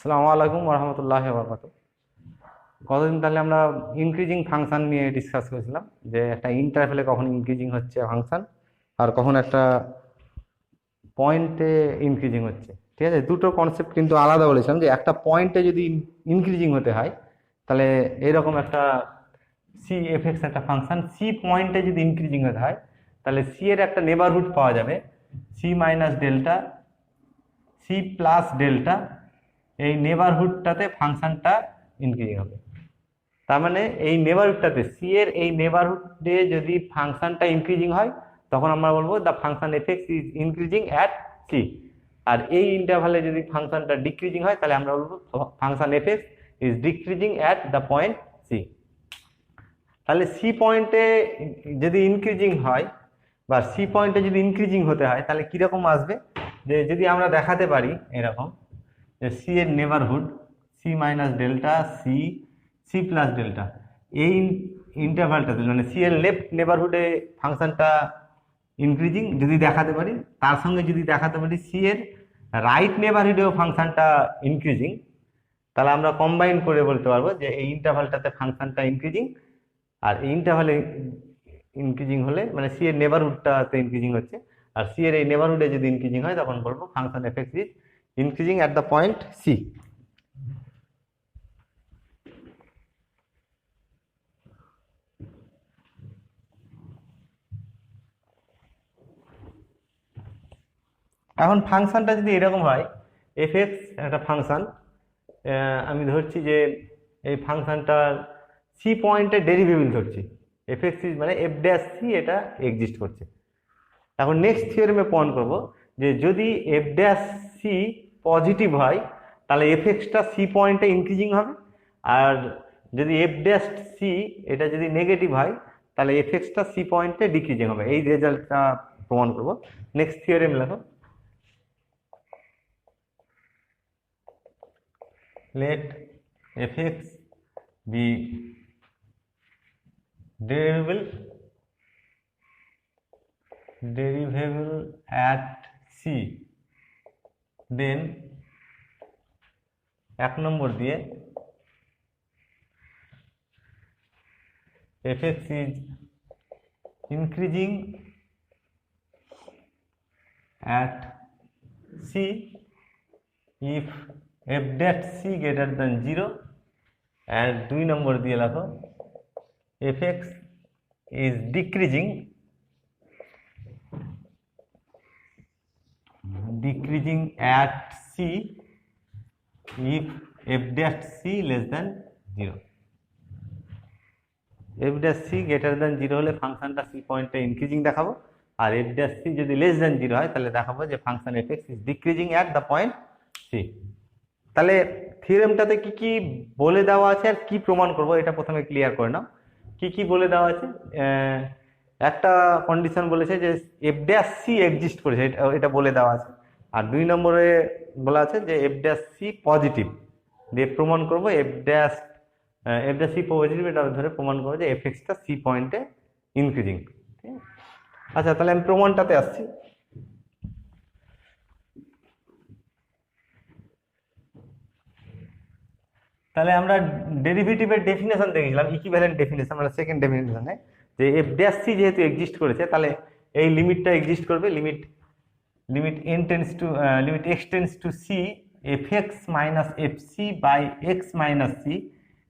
আসসালামু আলাইকুম রহমতুল্লাহ বরকাত। কতদিন তাহলে আমরা ইনক্রিজিং ফাংশন নিয়ে ডিসকাস করেছিলাম, যে একটা ইন্টারভ্যালে কখন ইনক্রিজিং হচ্ছে ফাংশন আর কখন একটা পয়েন্টে ইনক্রিজিং হচ্ছে। ঠিক আছে, দুটো কনসেপ্ট কিন্তু আলাদা বলেছিলাম, যে একটা পয়েন্টে যদি ইনক্রিজিং হতে হয় তাহলে এরকম একটা সি এফ এক্স একটা ফাংশন সি পয়েন্টে যদি ইনক্রিজিং হতে হয় তাহলে সি এর একটা নেবারহুড পাওয়া যাবে, c minus delta, c plus delta. এই নেবারহুডটাতে ফাংশনটা ইনক্রিজিং হবে। তার মানে এই নেবারহুডটাতে সি এর এই নেবারহুডে যদি ফাংশনটা ইনক্রিজিং হয় তখন আমরা বলবো the function f x is increasing at c. আর এই ইন্টারভালে যদি ফাংশনটা ডিক্রিজিং হয় তাহলে আমরা বলবো function f x is decreasing at the point c. তাহলে সি পয়েন্টে যদি ইনক্রিজিং হয় বা সি পয়েন্টে যদি ইনক্রিজিং হতে হয় তাহলে কিরকম আসবে, যে যদি আমরা দেখাতে পারি এরকম যে সি এর neighbourhood c minus delta c, c plus delta, এই ইন্টারভালটাতে মানে সি এর লেফট নেবারহুডে ফাংশনটা ইনক্রিজিং যদি দেখাতে পারি, তার সঙ্গে যদি দেখাতে পারি সি এর রাইট নেবারহুডেও ফাংশনটা ইনক্রিজিং, তাহলে আমরা কম্বাইন করে বলতে পারবো যে এই ইন্টারভালটাতে ফাংশনটা ইনক্রিজিং। আর এই ইন্টারভালে ইনক্রিজিং হলে মানে সি এর নেবারহুডটাতে ইনক্রিজিং হচ্ছে, আর সি এর এই নেবারহুডে যদি ইনক্রিজিং হয় তখন বলবো function f x is increasing at the point c. এখন ফাংশনটা যদি এরকম হয়, এফ এক্স একটা ফাংশন, আমি ধরছি যে এই ফাংশনটার সি পয়েন্টে ডেরিভেবল ধরছি, এফ এক্স মানে এফ ড্যাশ সি, এটা এক্সিস্ট করছে। এখন নেক্সট থিওরেমে প্রমাণ করব যে যদি এফ ড্যাশ সি পজিটিভ হয় তাহলে এফ এক্সটা সি পয়েন্টে ইনক্রিজিং হবে, আর যদি এফ ড্যাশ সি এটা যদি নেগেটিভ হয় তাহলে এফ এক্সটা সি পয়েন্টে ডিক্রিজিং হবে। এই রেজাল্টটা প্রমাণ করব। নেক্সট থিওরেম লেখো, let fx be derivable at c, then 1 নম্বর দিয়ে fx is increasing at c if f dash c greater than 0, and 2 নম্বর দিয়ে লেখো fx is decreasing at c if f dash c less than 0। f dash c greater than 0 হলে ফাংশনটা c পয়েন্টে increasing দেখাবো, আর f dash c যদি less than 0 হয় তাহলে দেখাবো যে function fx is decreasing at the point c। তাহলে থিওরেমটাতে কি কি বলে দেওয়া আছে আর কি প্রমাণ করব এটা প্রথমে ক্লিয়ার করে নাও। কি কি বলে দেওয়া আছে, একটা কন্ডিশন বলেছে যে এফ ড্যাশ সি এক্সিস্ট করেছে, এটা বলে দেওয়া আছে। আর 2 নম্বরে বলা আছে যে এফ ড্যাশ সি পজিটিভ, দিয়ে প্রমাণ করব এফ ড্যাশ সি পজিটিভ, এটা ধরে প্রমাণ করবো যে এফ এক্সটা সি পয়েন্টে ইনক্রিজিং। ঠিক আছে, আচ্ছা তাহলে আমি প্রমাণটাতে আসছি। তাহলে আমরা ডেরিভেটিভের ডেফিনেশন দেখেছিলাম, ইকুইভ্যালেন্ট ডেফিনেশন, আমরা সেকেন্ড ডেফিনেশনে যে এফ ড্যাশ সি যেহেতু এক্সিস্ট করেছে তাহলে এই লিমিটটা এক্সিস্ট করবে, limit x tends to c f x minus f c by x minus c,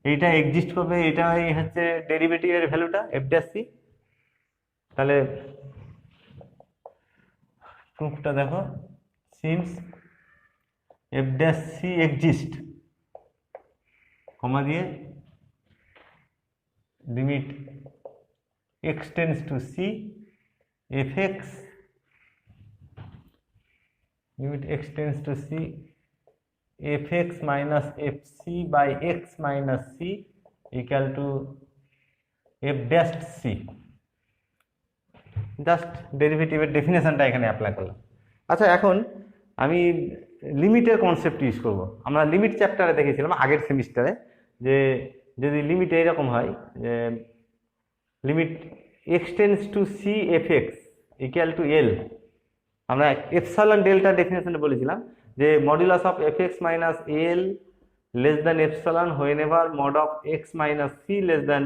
এইটা এক্সিস্ট করবে, এটাই হচ্ছে ডেরিভেটিভের ভ্যালুটা এফ ড্যাশ সি। তাহলে প্রুফটা দেখো, since f dash c exist, comma দিয়ে limit x tends to c f x, limit x tends to c f x minus f c by x minus c equal to F dash c. Just ডেরিভেটিভের ডেফিনেশনটা এখানে apply করলাম। আচ্ছা এখন আমি লিমিটের concept use করব। আমরা লিমিট চ্যাপ্টারে দেখেছিলাম আগের সেমিস্টারে যে যদি লিমিট এইরকম হয়, যে limit x tends to c f x equal to l, আমরা এপসাইলন ডেল্টা ডেফিনেশনে বলেছিলাম যে modulus of F x minus l less than epsilon whenever mod of x minus c less than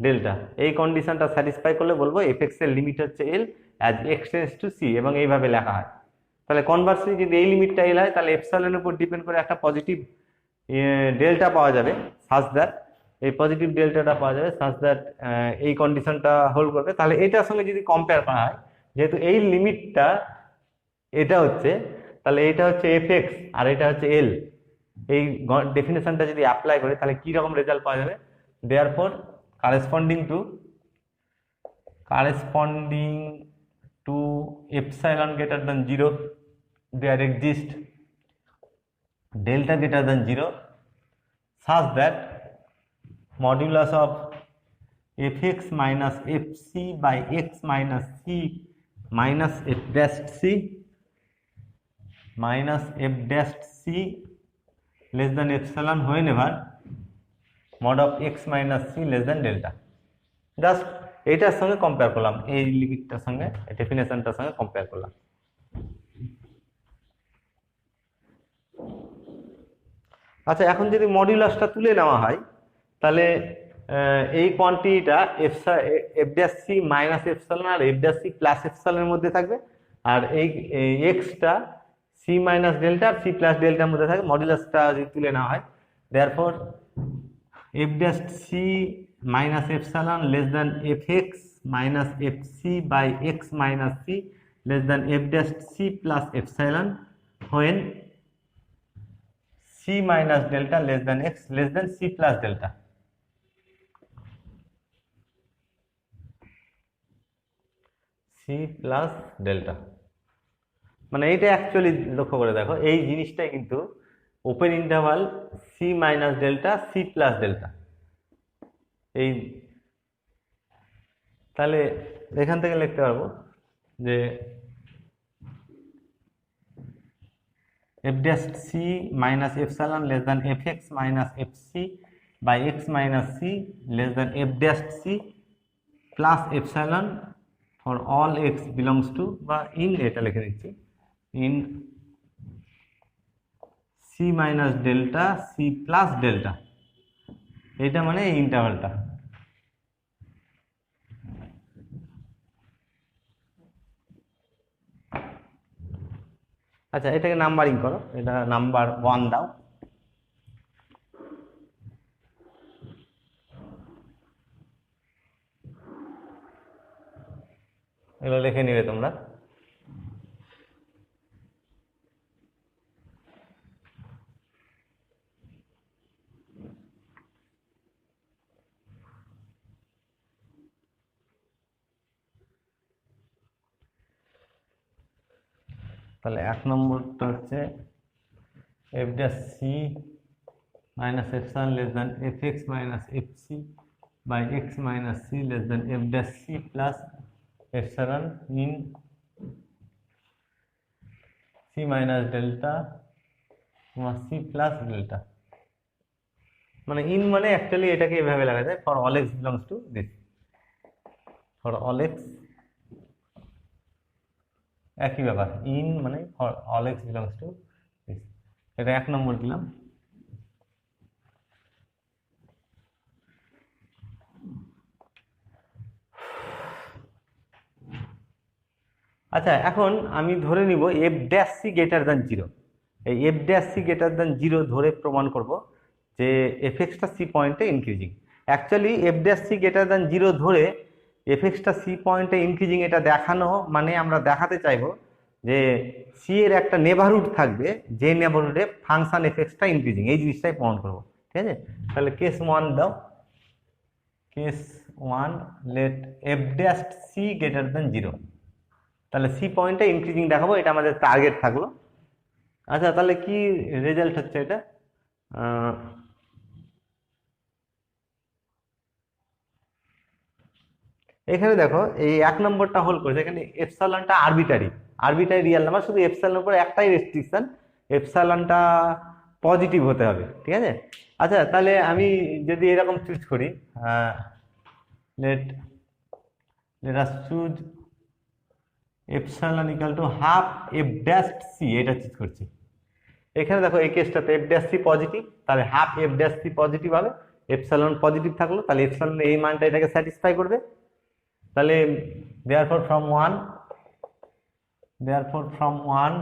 delta, এই কন্ডিশনটা satisfy করলে বলবো F x এর limit হচ্ছে l as x tends to c, এবং এইভাবে লেখা হয়। তাহলে কনভার্সলি যদি এই লিমিটটা এল হয় তাহলে এপসালনের উপর ডিপেন্ড করে একটা পজিটিভ ডেল্টা পাওয়া যাবে, সাজ দ্যাট এই পজিটিভ ডেল্টাটা পাওয়া যাবে সাজ দ্যাট এই কন্ডিশনটা হোল্ড করবে। তাহলে এটার সঙ্গে যদি কম্পেয়ার করা হয়, যেহেতু এই লিমিটটা এটা হচ্ছে, তাহলে এটা হচ্ছে এফ এক্স আর এটা হচ্ছে এল, এই ডেফিনেশনটা যদি অ্যাপ্লাই করি তাহলে কি রকম রেজাল্ট পাওয়া যাবে? Therefore corresponding to epsilon greater than 0 there exists delta greater than 0 such that modulus of fx minus fc by x minus c minus f dash c less than epsilon whenever mod of x minus c less than delta। Just এইটার সঙ্গে compare করলাম, এই লিমিটটার সঙ্গে ডেফিনেশনটার সঙ্গে compare করলাম। আচ্ছা, এখন যদি মডিউলাসটা তুলে নেওয়া হয় তাহলে এই কোয়ান্টিটিটা f dash C minus epsilon আর এফ ড্যাশ সি প্লাস এপসালনের মধ্যে থাকবে, আর এই এক্সটা সি মাইনাস ডেল্টা আর সি প্লাস ডেল্টার মধ্যে থাকবে। মডিউলাসটা যদি তুলে নেওয়া হয়, therefore f dash c minus epsilon less than fx minus fc by x minus c less than f dash c plus epsilon when c minus delta less than x less than c plus delta। c plus delta মানে এইটা actually লক্ষ্য করে দেখো, এই জিনিসটাই কিন্তু open interval c minus delta c plus delta. এই তাহলে এখান থেকে লিখতে পারবো যে F dash C minus epsilon less than f x minus f c by x minus c less than f dash c plus epsilon for all x belongs to, বা in এটা লিখে দিচ্ছি, in c minus delta c plus delta, এটা মানে এই ইন্টারভালটা। আচ্ছা, এটাকে numbering করো, এটা নাম্বার 1 দাও। এগুলো লিখে নিবে তোমরা। তাহলে 1 নম্বরটা হচ্ছে f dash C minus epsilon less than f x minus f c by x minus c less than f dash c plus epsilon in c minus delta c plus delta. মানে in মানে actually এটাকে এভাবে লেখা যায়, for all x belongs to this, for all x একই ব্যাপার, in মানে for all x belongs to this. এটা 1 নম্বর দিলাম। আচ্ছা, এখন আমি ধরে নিব F dash c greater than 0। এই f dash c greater than 0 ধরে প্রমাণ করব যে এফ এক্সটা সি পয়েন্টে increasing. Actually f dash c greater than 0 ধরে এফ এক্সটা সি পয়েন্টে ইনক্রিজিং এটা দেখানো মানে আমরা দেখাতে চাইবো যে সি এর একটা নেবারহুড থাকবে, যে নেবারহুডে ফাংশন এফ এক্সটা ইনক্রিজিং, এই জিনিসটাই প্রমাণ করব। ঠিক আছে, তাহলে কেস 1 দাও। Case 1 let f dash c greater than 0, তাহলে সি পয়েন্টে ইনক্রিজিং দেখাবো, এটা আমাদের টার্গেট থাকলো। আচ্ছা, তাহলে কি রেজাল্ট হচ্ছে এটা? এখানে দেখো এই 1 নম্বরটা হোল্ড করেছে, এখানে এপসালনটা আরবিটারি রিয়েল নাম্বার, শুধু এপসালনের উপর একটাই রেস্ট্রিকশন, এপসালনটা পজিটিভ হতে হবে। ঠিক আছে, আচ্ছা তাহলে আমি যদি এরকম চুজ করি, let us choose epsilon equal to half f dash c, এটা চুজ করছি। এখানে দেখো এই কেসটাতে এফ ড্যাশ সি পজিটিভ, তাহলে half f dash c positive হবে, এপসাইলন পজিটিভ থাকলো, তাহলে এপসাইলন এই মানটা এটাকে স্যাটিসফাই করবে। তাহলে দেয়ারফর ফ্রম ওয়ান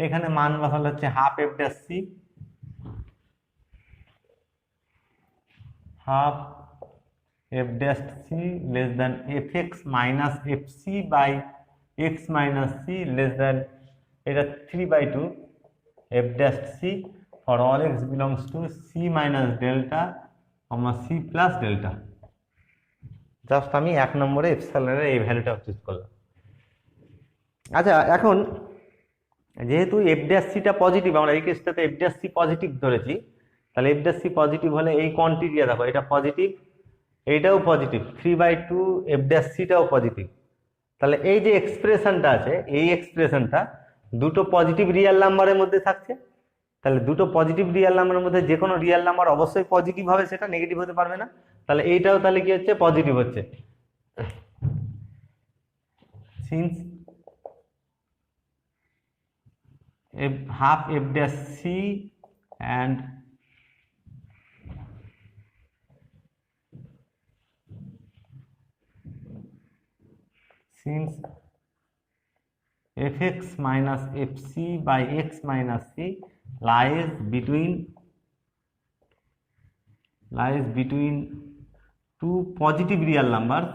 এখানে মান বসালে হচ্ছে half f dash c, half f dash c less than f x minus f c by x minus c less than এটা 3/2 f dash c for all x belongs to c minus delta c plus delta. Just আমি 1 নম্বরে এপসাইলনের এই ভ্যালুটা choose করলাম। আচ্ছা, এখন যেহেতু F dash সিটা পজিটিভ, আমরা এই কেসটাতে এফ ড্যাশ সি পজিটিভ ধরেছি, তাহলে এফ ড্যাশ সি পজিটিভ হলে এই কোয়ান্টিটিটা দেখো এটা পজিটিভ, এইটাও পজিটিভ, 3/2 এফ ড্যাশ সিটাও পজিটিভ। তাহলে এই যে এক্সপ্রেশনটা আছে, এই এক্সপ্রেশনটা দুটো পজিটিভ রিয়েল নাম্বারের মধ্যে থাকছে। তাহলে দুটো পজিটিভ রিয়েল নাম্বারের মধ্যে যে কোনো রিয়েল নাম্বার অবশ্যই পজিটিভ হবে, সেটা নেগেটিভ হতে পারবে না। তাহলে এইটাও তাহলে কি হচ্ছে, পজিটিভ হচ্ছে। Since half f dash c and since fx minus fc by x minus c lies between two positive real numbers,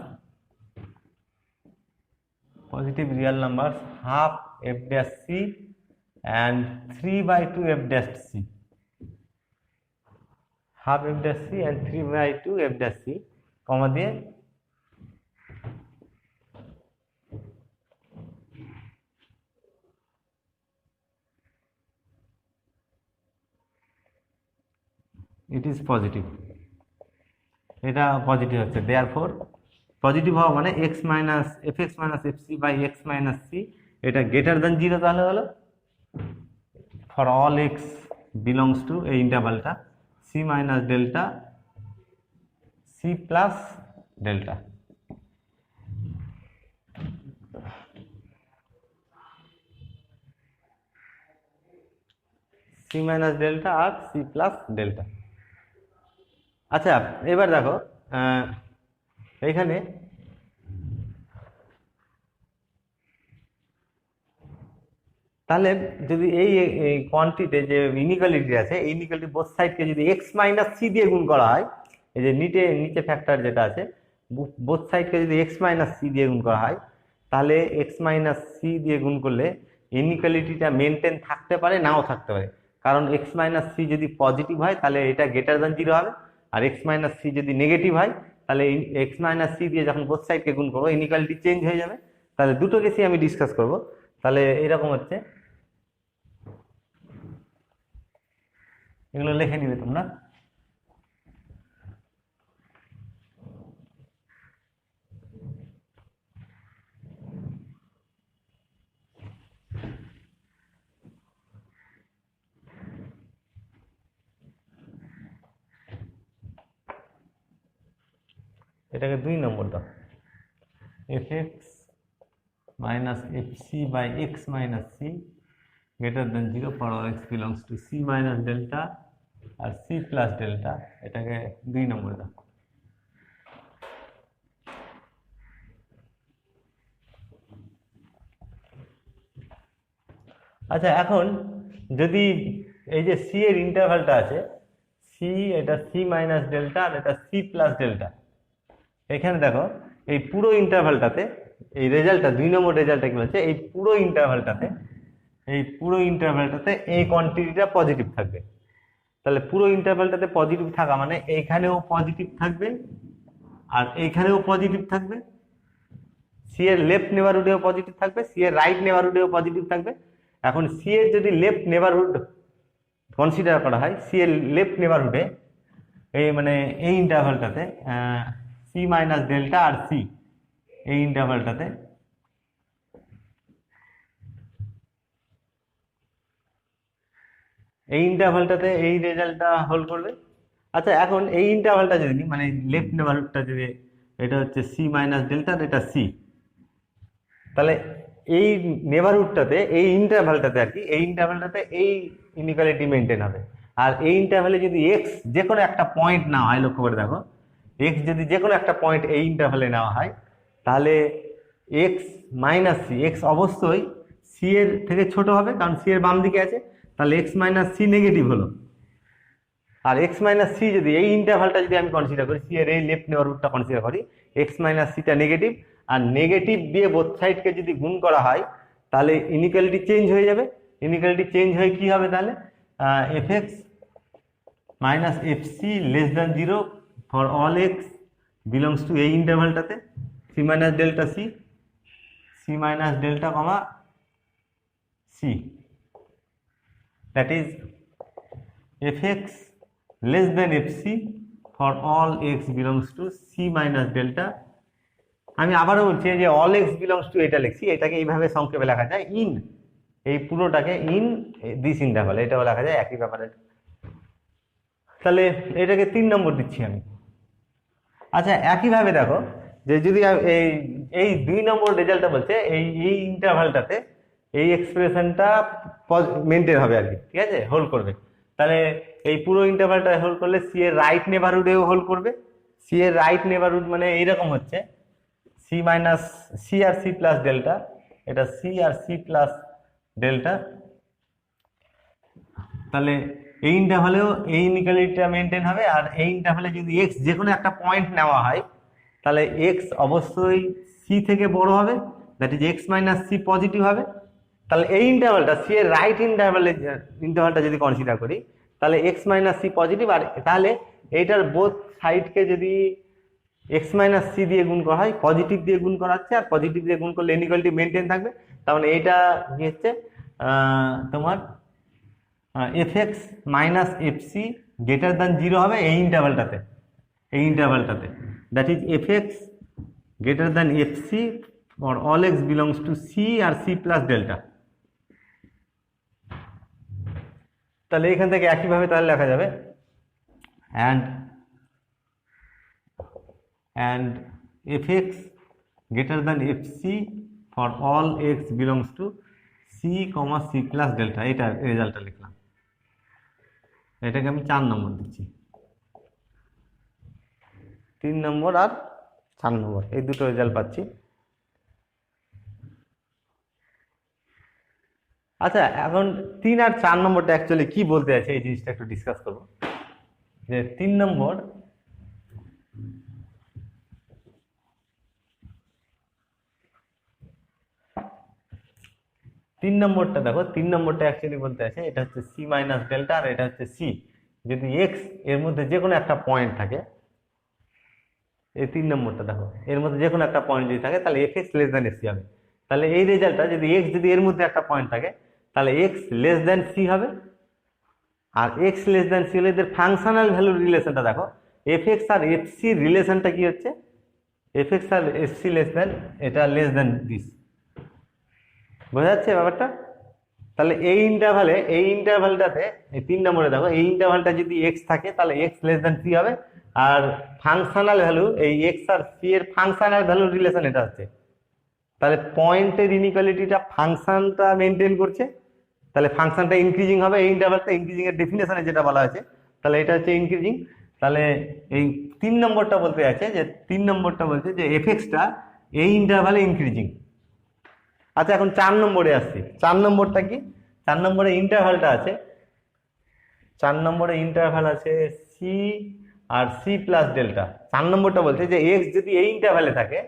half f dash c and 3/2 f dash c, half f dash c and 3/2 f dash c, comma দিয়ে it is positive, এটা positive হচ্ছে। Therefore positive হওয়া মানে x minus f x minus f c by x minus c এটা greater than 0 তাহলে হলো for all x belongs to এই ইন্টারভালটা c minus delta c plus delta. C minus delta আর সি প্লাস ডেল্টা। আচ্ছা, এবার দেখো এইখানে তাহলে যদি এই কোয়ান্টিটি যে ইনিকুয়ালিটি আছে, এই ইনিকুয়ালিটি বোথ সাইডকে যদি এক্স মাইনাস সি দিয়ে গুণ করা হয়, এই যে নিচে ফ্যাক্টর যেটা আছে বোথ সাইডকে যদি এক্স মাইনাস সি দিয়ে গুণ করা হয়, তাহলে এক্স মাইনাস সি দিয়ে গুণ করলে ইনিকুয়ালিটিটা মেনটেন থাকতে পারে, নাও থাকতে পারে। কারণ এক্স মাইনাস সি যদি পজিটিভ হয় তাহলে এটা গ্রেটার দেন 0 হবে, আর এক্স মাইনাস সি যদি নেগেটিভ হয় তাহলে এক্স মাইনাস সি দিয়ে যখন বোথ সাইডকে গুণ করবো ইনিকুয়ালিটি চেঞ্জ হয়ে যাবে। তাহলে দুটো কেসই আমি ডিসকাস করব। তাহলে এরকম হচ্ছে, এগুলো লিখে নিবে তোমরা। এটাকে 2 নম্বর দাও, f x minus f c by x minus c greater than 0 for all x belongs to c minus delta আর সি প্লাস ডেল্টা, এটাকে 2 নম্বর দাও। আচ্ছা, এখন যদি এই যে সি এর ইন্টারভালটা আছে, সি এটা সি মাইনাস ডেল্টা আর এটা সি প্লাস ডেল্টা, এখানে দেখো এই পুরো ইন্টারভালটাতে এই রেজাল্টটা 2 নম্বর রেজাল্টটা কি বলছে, এই পুরো ইন্টারভালটাতে এই কোয়ান্টিটিটা পজিটিভ থাকবে। তাহলে পুরো ইন্টারভালটাতে পজিটিভ থাকা মানে এইখানেও পজিটিভ থাকবে আর এইখানেও পজিটিভ থাকবে, সি এর লেফট নেবারহুডেও পজিটিভ থাকবে, সি এর রাইট নেবারহুডেও পজিটিভ থাকবে। এখন সি এর যদি লেফট নেবারহুড কনসিডার করা হয়, সি এর লেফট নেবারহুডে এই মানে এই ইন্টারভালটাতে সি মাইনাস ডেল্টা আর সি এই ইন্টারভালটাতে এই রেজাল্টটা হোল্ড করবে। আচ্ছা, এখন এই ইন্টারভালটা যদি মানে লেফট নেবারহুডটা যদি এটা হচ্ছে সি মাইনাস ডেল্টা, এটা সি, তাহলে এই নেবারহুডটাতে, এই ইন্টারভ্যালটাতে আর কি, এই ইন্টারভ্যালটাতে এই ইনইকুয়ালিটি মেনটেন হবে। আর এই ইন্টারভ্যালে যদি এক্স যে কোনো একটা পয়েন্ট নেওয়া হয়, লক্ষ্য করে দেখো, এক্স যদি যে কোনো একটা পয়েন্ট এই ইন্টারভ্যালে নেওয়া হয়, তাহলে এক্স মাইনাস সি, এক্স অবশ্যই সি এর থেকে ছোট হবে, কারণ সি এর বাম দিকে আছে, তাহলে এক্স মাইনাস সি নেগেটিভ হলো। আর এক্স মাইনাস সি যদি এই ইন্টারভ্যালটা যদি আমি কনসিডার করি, সি এর এই লেফট নেবারহুডটা কনসিডার করি, এক্স মাইনাস সিটা নেগেটিভ, আর নেগেটিভ দিয়ে বোথ সাইডকে যদি গুণ করা হয়, তাহলে ইনইকুয়ালিটি চেঞ্জ হয়ে যাবে। ইনইকুয়ালিটি চেঞ্জ হয়ে কি হবে তাহলে, f x minus f c less than 0 for all x belongs to এই ইন্টারভ্যালটাতে, c minus delta c, C minus delta comma c, that is f x less than fc for all x belongs to c minus delta। আমি আবারও বলছি যে all x belongs to এটা লিখছি, এটাকে এইভাবে সংক্ষেপে লেখা যায় ইন, এই পুরোটাকে ইন দিস ইন্টারভাল, এটাও লেখা যায় একই ব্যাপারে। তাহলে এটাকে 3 নম্বর দিচ্ছি আমি। আচ্ছা, একইভাবে দেখো যে যদি এই 2 নম্বর রেজাল্টটা বলছে এই ইন্টারভালটাতে এই এক্সপ্রেশনটা মেনটেন হবে আর কি, ঠিক আছে, হোল্ড করবে। তাহলে এই পুরো ইন্টারভালটা হোল্ড করলে সি এর রাইট নেবারহুডেও হোল্ড করবে। সি এর রাইট নেবারহুড মানে এইরকম হচ্ছে সি মাইনাস সি আর সি প্লাস ডেল্টা, এটা সি আর সি প্লাস ডেল্টা। তাহলে এই ইন্টারভালেও এই ইনইকুয়ালিটিটা মেনটেন হবে। আর এই ইন্টারভালে যদি এক্স যে কোনো একটা পয়েন্ট নেওয়া হয়, তাহলে এক্স অবশ্যই সি থেকে বড় হবে, that is x minus c positive হবে। তাহলে এই ইন্টারভালটা সি এর রাইট ইন্টারভালটা যদি কনসিডার করি, তাহলে এক্স মাইনাস সি পজিটিভ। আর তাহলে এইটার বোথ সাইডকে যদি এক্স মাইনাস সি দিয়ে গুণ করা হয়, পজিটিভ দিয়ে গুণ করা হচ্ছে, আর পজিটিভ দিয়ে গুণ করলে ইনইকুয়ালিটি মেনটেন থাকবে। তার মানে এইটা কি হচ্ছে তোমার f x minus f c greater than 0 হবে এই ইন্টারভালটাতে, that is f x greater than F C for all x belongs to c আর সি প্লাস ডেল্টা। তাহলে এখান থেকে একইভাবে তাহলে লেখা যাবে and fx greater than fc for all x belongs to c, c plus delta। এটা রেজাল্টটা লিখলাম, এটাকে আমি 4 নম্বর দিচ্ছি। 3 নম্বর আর 4 নম্বর এই দুটো রেজাল্ট পাচ্ছি। আচ্ছা, এখন 3 আর 4 নম্বরটা অ্যাকচুয়ালি কি বলতে আছে এই জিনিসটা একটু ডিসকাস করব। যে 3 নম্বরটা দেখো, 3 নম্বরটা অ্যাকচুয়ালি বলতে আছে এটা হচ্ছে সি মাইনাস ডেল্টা, আর এটা হচ্ছে সি। যদি এক্স এর মধ্যে যে কোনো একটা পয়েন্ট থাকে, এই 3 নম্বরটা দেখো, এর মধ্যে যে কোনো একটা পয়েন্ট যদি থাকে, তাহলে f x less than F c হবে। তাহলে এই রেজাল্টটা যদি এক্স যদি এর মধ্যে একটা পয়েন্ট থাকে, তাহলে এক্স লেস দ্যান সি হবে। আর এক্স লেস দ্যান সি হলে এদের ফাংশনাল ভ্যালুর রিলেশনটা দেখো, এফ এক্স আর এফ সি রিলেশনটা কি হচ্ছে, এফ এক্স আর এফ সি লেস দ্যান, এটা লেস দ্যান দিস। বোঝা যাচ্ছে ব্যাপারটা? তাহলে এই ইন্টারভালটাতে এই 3 নম্বরে দেখো, এই ইন্টারভালটা যদি এক্স থাকে, তাহলে এক্স লেস দ্যান সি হবে। আর ফাংশনাল ভ্যালু এই এক্স আর সি এর ফাংশনাল ভ্যালুর রিলেশন এটা হচ্ছে। তাহলে পয়েন্টের ইনইকুয়ালিটিটা ফাংশনটা মেনটেন করছে, তাহলে ফাংশনটা ইনক্রিজিং হবে। এই ইন্টারভালটা ইনক্রিজিং এর ডেফিনেশনে যেটা বলা হয়েছে, তাহলে এটা হচ্ছে ইনক্রিজিং। তাহলে এই 3 নম্বরটা বলতে আছে যে 3 নম্বরটা বলছে যে এফ এক্সটা এই ইন্টারভালে ইনক্রিজিং। আচ্ছা, এখন 4 নম্বরে আসছি। 4 নম্বরটা কি? 4 নম্বরে ইন্টারভালটা আছে, 4 নম্বরে ইন্টারভাল আছে সি আর সি প্লাস ডেল্টা। 4 নম্বরটা বলছে যে এক্স যদি এই ইন্টারভালে থাকে,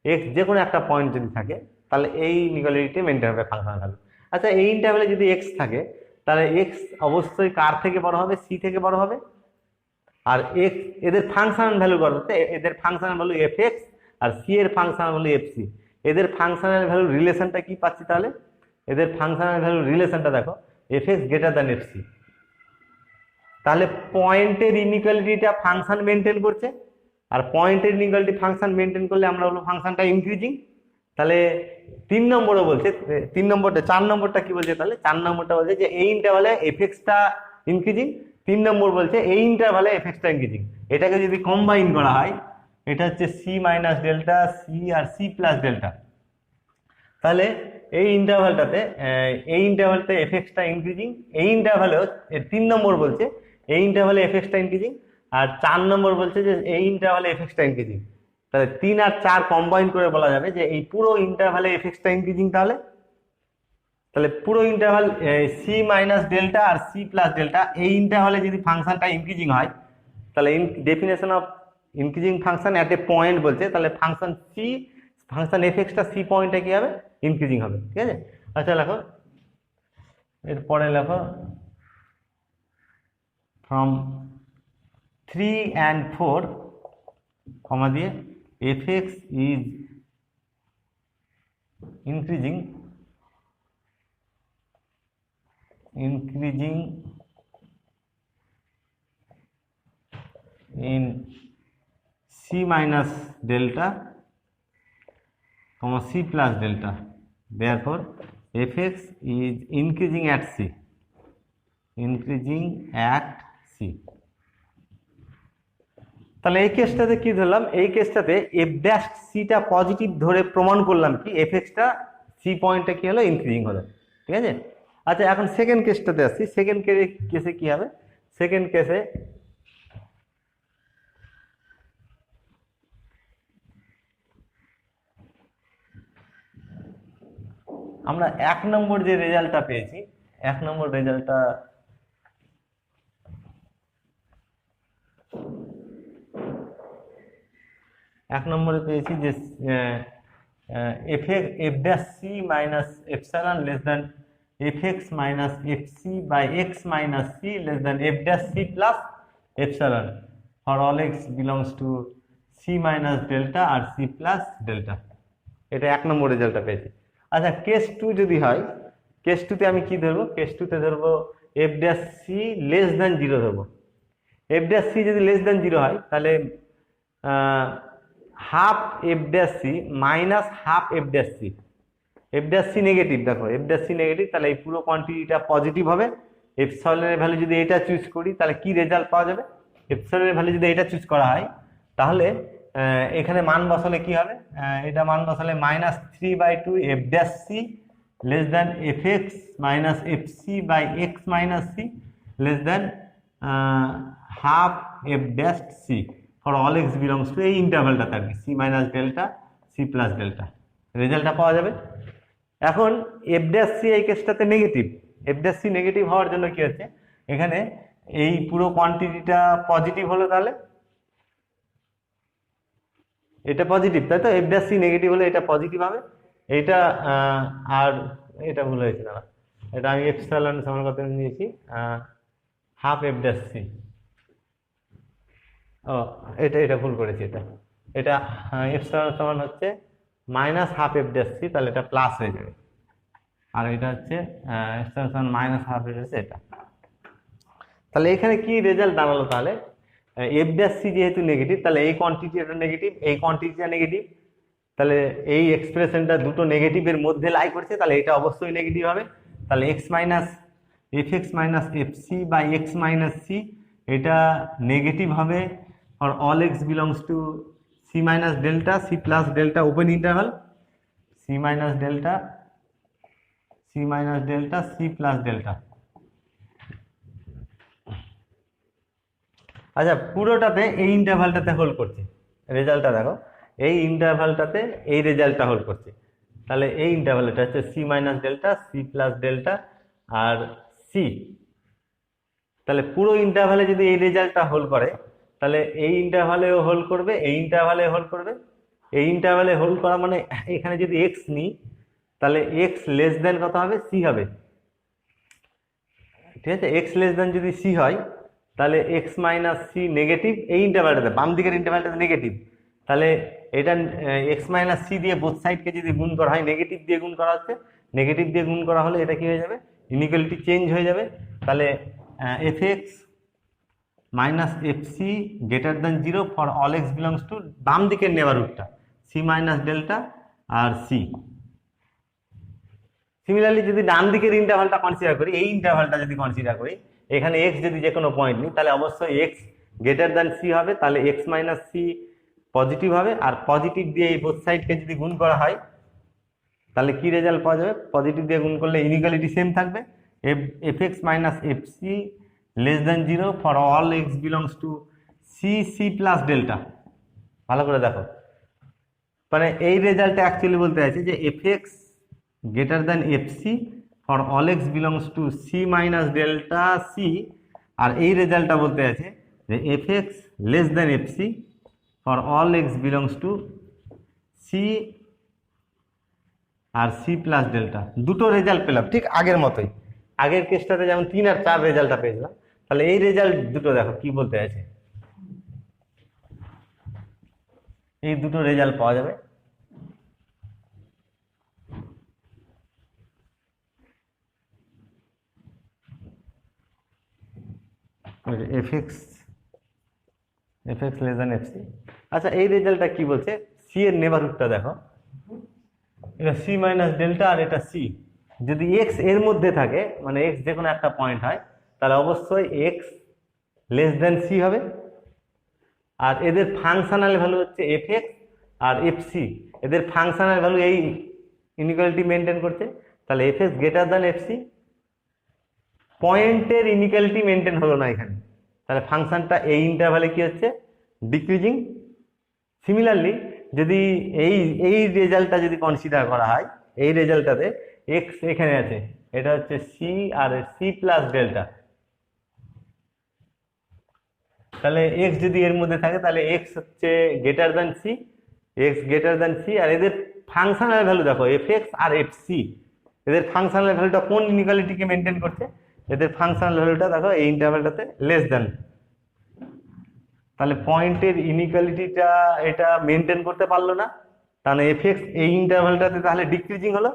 এক্স যে কোনো একটা পয়েন্ট যদি থাকে, তাহলে এই ইনইকুয়ালিটি মেনটেন হবে ফাংশনাল ভ্যালু। আচ্ছা, এই ইন্টারভালে যদি এক্স থাকে, তাহলে এক্স অবশ্যই কার থেকে বড় হবে, সি থেকে বড় হবে। আর এক্স এদের ফাংশনাল ভ্যালু কত হচ্ছে, এদের ফাংশনাল ভ্যালু এফ এক্স আর সি এর ফাংশনাল ভ্যালু এফ সি। এদের ফাংশনাল ভ্যালুর রিলেশনটা কি পাচ্ছি তাহলে, এদের ফাংশনাল ভ্যালুর রিলেশনটা দেখো, f x greater than F c. তাহলে পয়েন্টের ইনইকুয়ালিটিটা ফাংশন মেনটেন করছে, আর পয়েন্টের ইনইকুয়ালিটি ফাংশন মেনটেন করলে আমরা বলবো ফাংশনটা ইনক্রিজিং। তাহলে 3 নম্বরও বলছে, 3 নম্বরটা 4 নম্বরটা কি বলছে তাহলে, 4 নম্বরটা বলছে যে এই ইন্টারভালে এফ এক্সটা ইনক্রিজিং, 3 নম্বর বলছে এই ইন্টারভালে এফ এক্সটা ইনক্রিজিং। এটাকে যদি কম্বাইন করা হয়, এটা হচ্ছে সি মাইনাস ডেল্টা সি আর সি প্লাস ডেল্টা। তাহলে এই ইন্টারভালতে এফএক্সটা ইনক্রিজিং, এই ইন্টারভালেও 3 নম্বর বলছে এই ইন্টারভালে এফএক্সটা ইনক্রিজিং, আর 4 নম্বর বলছে যে এই ইন্টারভালে এফএক্সটা ইনক্রিজিং। তাহলে 3 আর 4 কম্বাইন করে বলা যাবে যে এই পুরো ইন্টারভালে এফএক্সটা ইনক্রিজিং। তাহলে তাহলে পুরো ইন্টারভাল সি মাইনাস ডেল্টা আর সি প্লাস ডেল্টা, এই ইন্টারভালে যদি ফাংশনটা ইনক্রিজিং হয়, তাহলে definition of increasing function at a point বলছে, তাহলে ফাংশন এফএক্সটা সি পয়েন্টে কি হবে, ইনক্রিজিং হবে। ঠিক আছে, আচ্ছা লেখো, এরপরে লেখো ফ্রম 3 and 4 কমা দিয়ে FX is increasing in c minus delta comma c plus delta, therefore fx is increasing at c, তাহলে এই কেসটাতে কি ধরলাম, এই কেসটাতে এফ ড্যাশ সিটা পজিটিভ ধরে প্রমাণ করলাম কি এফএক্সটা সি পয়েন্টে কি হলো, ইনক্রিজিং হলো। ঠিক আছে, আচ্ছা এখন সেকেন্ড কেসটাতে আসছি। সেকেন্ড কেসে কি হবে, সেকেন্ড কেসে আমরা 1 নম্বর যে রেজাল্টটা পেয়েছি, 1 নম্বর রেজাল্টটা এক নম্বরে পেয়েছি যে F dash C minus epsilon less than f x minus f c by x minus c less than f dash c plus epsilon for all x belongs to c minus delta আর C plus delta. এটা 1 নম্বর রেজাল্টটা পেয়েছি। আচ্ছা case 2 যদি হয়, case 2 তে আমি কি ধরবো, কেস 2 তে ধরবো f dash c less than 0 ধরবো। এফ ড্যাশ সি যদি লেস দেন 0 হয়, তাহলে half f dash C minus half f dash c, f dash c negative, দেখো এফ ড্যাশ সি নেগেটিভ, তাহলে এই পুরো কোয়ান্টিটিটা পজিটিভ হবে। এপসাইলনের ভ্যালু যদি এটা চুজ করি, তাহলে কি রেজাল্ট পাওয়া যাবে, এপসাইলনের ভ্যালু যদি এটা চুজ করা হয়, তাহলে এখানে মান বসালে কি হবে, এটা মান বসালে -3/2 f dash c less than f x minus f c by x minus c less than half f dash c for all x belongs to এই ইন্টারভ্যালটাতে আর কি, c minus delta c plus delta, রেজাল্টটা পাওয়া যাবে। এখন f dash c এই কেসটাতে negative, f dash c negative হওয়ার জন্য কি হচ্ছে, এখানে এই পুরো কোয়ান্টিটিটা পজিটিভ হলো, তাহলে এটা পজিটিভ, তাই তো, এফ ড্যাশ সি নেগেটিভ হলে এটা পজিটিভ হবে। এটা আর এটা ভুল হয়েছে দাদা, এটা আমি এপসাইলন সমান কত নিয়েছি, হাফ এফ ড্যাশ সি, ও এটা ভুল করেছি, এটা এপসাইলন সমান হচ্ছে minus half f dash c, তাহলে এটা প্লাস হয়ে যাবে, আর এটা হচ্ছে এপসাইলন সমান মাইনাস হাফ এফ ড্যাশ এটা। তাহলে এখানে কি রেজাল্ট দাঁড়ালো, তাহলে এফ ড্যাশ সি যেহেতু নেগেটিভ, তাহলে এই কোয়ান্টিটিটা নেগেটিভ, এই কোয়ান্টিটিটা নেগেটিভ, তাহলে এই এক্সপ্রেশনটা দুটো নেগেটিভের মধ্যে লাই করছে, তাহলে এটা অবশ্যই নেগেটিভ হবে। তাহলে x minus f x minus f c by x minus c এটা নেগেটিভ হবে for all x belongs to c minus delta c plus delta open interval, c minus delta c plus delta. আচ্ছা পুরোটাতে এই ইন্টারভালটাতে hold করছে, রেজাল্টটা দেখো এই ইন্টারভালটাতে এই রেজাল্টটা হোল্ড করছে, তাহলে এই ইন্টারভালটা হচ্ছে c minus delta c plus delta আর সি, তাহলে পুরো ইন্টারভালে যদি এই রেজাল্টটা হোল্ড করে, তাহলে এই ইন্টারভালেও হোল্ড করবে, এই ইন্টারভালে হোল্ড করবে। এই ইন্টারভালে হোল্ড করা মানে এখানে যদি এক্স নিই, তাহলে এক্স লেস দেন কত হবে, সি হবে, ঠিক আছে। এক্স লেস দেন যদি সি হয়, তাহলে এক্স মাইনাস সি নেগেটিভ, এই ইন্টারভালটাতে বাম দিকের ইন্টারভালটাতে নেগেটিভ, তাহলে এটা এক্স মাইনাস সি দিয়ে বোথ সাইডকে যদি গুণ করা হয়, নেগেটিভ দিয়ে গুণ করা হচ্ছে, নেগেটিভ দিয়ে গুণ করা হলে এটা কি হয়ে যাবে, ইনইকুয়ালিটি চেঞ্জ হয়ে যাবে। তাহলে f x minus f c greater than 0 for all x belongs to বাম দিকের নেবারহুডটা সি মাইনাস ডেল্টা আর সি। সিমিলারলি যদি ডান দিকের ইন্টারভালটা কনসিডার করি, এই ইন্টারভালটা যদি কনসিডার করি, এখানে এক্স যদি যে কোনো পয়েন্ট নিই, তাহলে অবশ্যই এক্স গ্রেটার দেন সি হবে, তাহলে এক্স মাইনাস সি পজিটিভ হবে, আর পজিটিভ দিয়ে এই বোথ সাইডকে যদি গুণ করা হয়, তাহলে কি রেজাল্ট পাওয়া যাবে? পজিটিভ দিয়ে গুণ করলে ইনইকুয়ালিটি সেম থাকবে, f x minus f c less than 0 for all x belongs to c c plus delta. ভালো করে দেখো, মানে এই রেজাল্টটা অ্যাকচুয়ালি বলতে চাইছে যে F x greater than f C for all x belongs to c minus delta c, আর এই রেজাল্টটা বলতে আছে যে F x less than f C for all x belongs to c আর সি প্লাস ডেল্টা। দুটো রেজাল্ট পেলাম ঠিক আগের মতোই, আগের কেসটাতে যেমন 3 আর 4 রেজাল্টটা পেয়েছিলাম, তাহলে এই রেজাল্ট দুটো দেখো কি বলতে আছে, এই দুটো রেজাল্ট পাওয়া যাবে। F x less than f c. আচ্ছা এই রেজাল্টটা কি বলছে, সি এর নেবারহুডটা দেখো, এটা সি মাইনাস ডেল্টা আর এটা সি, যদি এক্স এর মধ্যে থাকে মানে এক্স যে কোনো একটা পয়েন্ট হয় তাহলে অবশ্যই এক্স লেস দেন সি হবে। আর এদের ফাংশনাল ভ্যালু হচ্ছে এফ এক্স আর এফ সি, এদের ফাংশনাল ভ্যালু এই ইনইকুয়ালিটি মেনটেন করছে, তাহলে f x greater than f c. পয়েন্টের ইনইকুয়ালিটি মেনটেন হলো না এখানে, তাহলে ফাংশনটা এই ইন্টারভ্যালে কি হচ্ছে, ডিক্রিজিং। সিমিলারলি যদি এই রেজাল্টটা যদি কনসিডার করা হয়, এই রেজাল্টটাতে এক্স এখানে আছে, এটা হচ্ছে সি আর সি প্লাস ডেল্টা, তাহলে এক্স যদি এর মধ্যে থাকে তাহলে এক্স হচ্ছে greater than c, x greater than c. আর এদের ফাংশনাল ভ্যালু দেখো এফ এক্স আর এফ সি, এদের ফাংশনাল ভ্যালুটা কোন ইনইকুয়ালিটিকে মেনটেন করছে, এদের ফাংশনাল ভ্যালুটা দেখো এই ইন্টারভ্যালটাতে লেস দেন, তাহলে পয়েন্টের ইনইকুয়ালিটিটা এটা মেনটেন করতে পারলো না, তাহলে এফ এক্স এই ইন্টারভ্যালটাতে তাহলে ডিক্রিজিং হলো,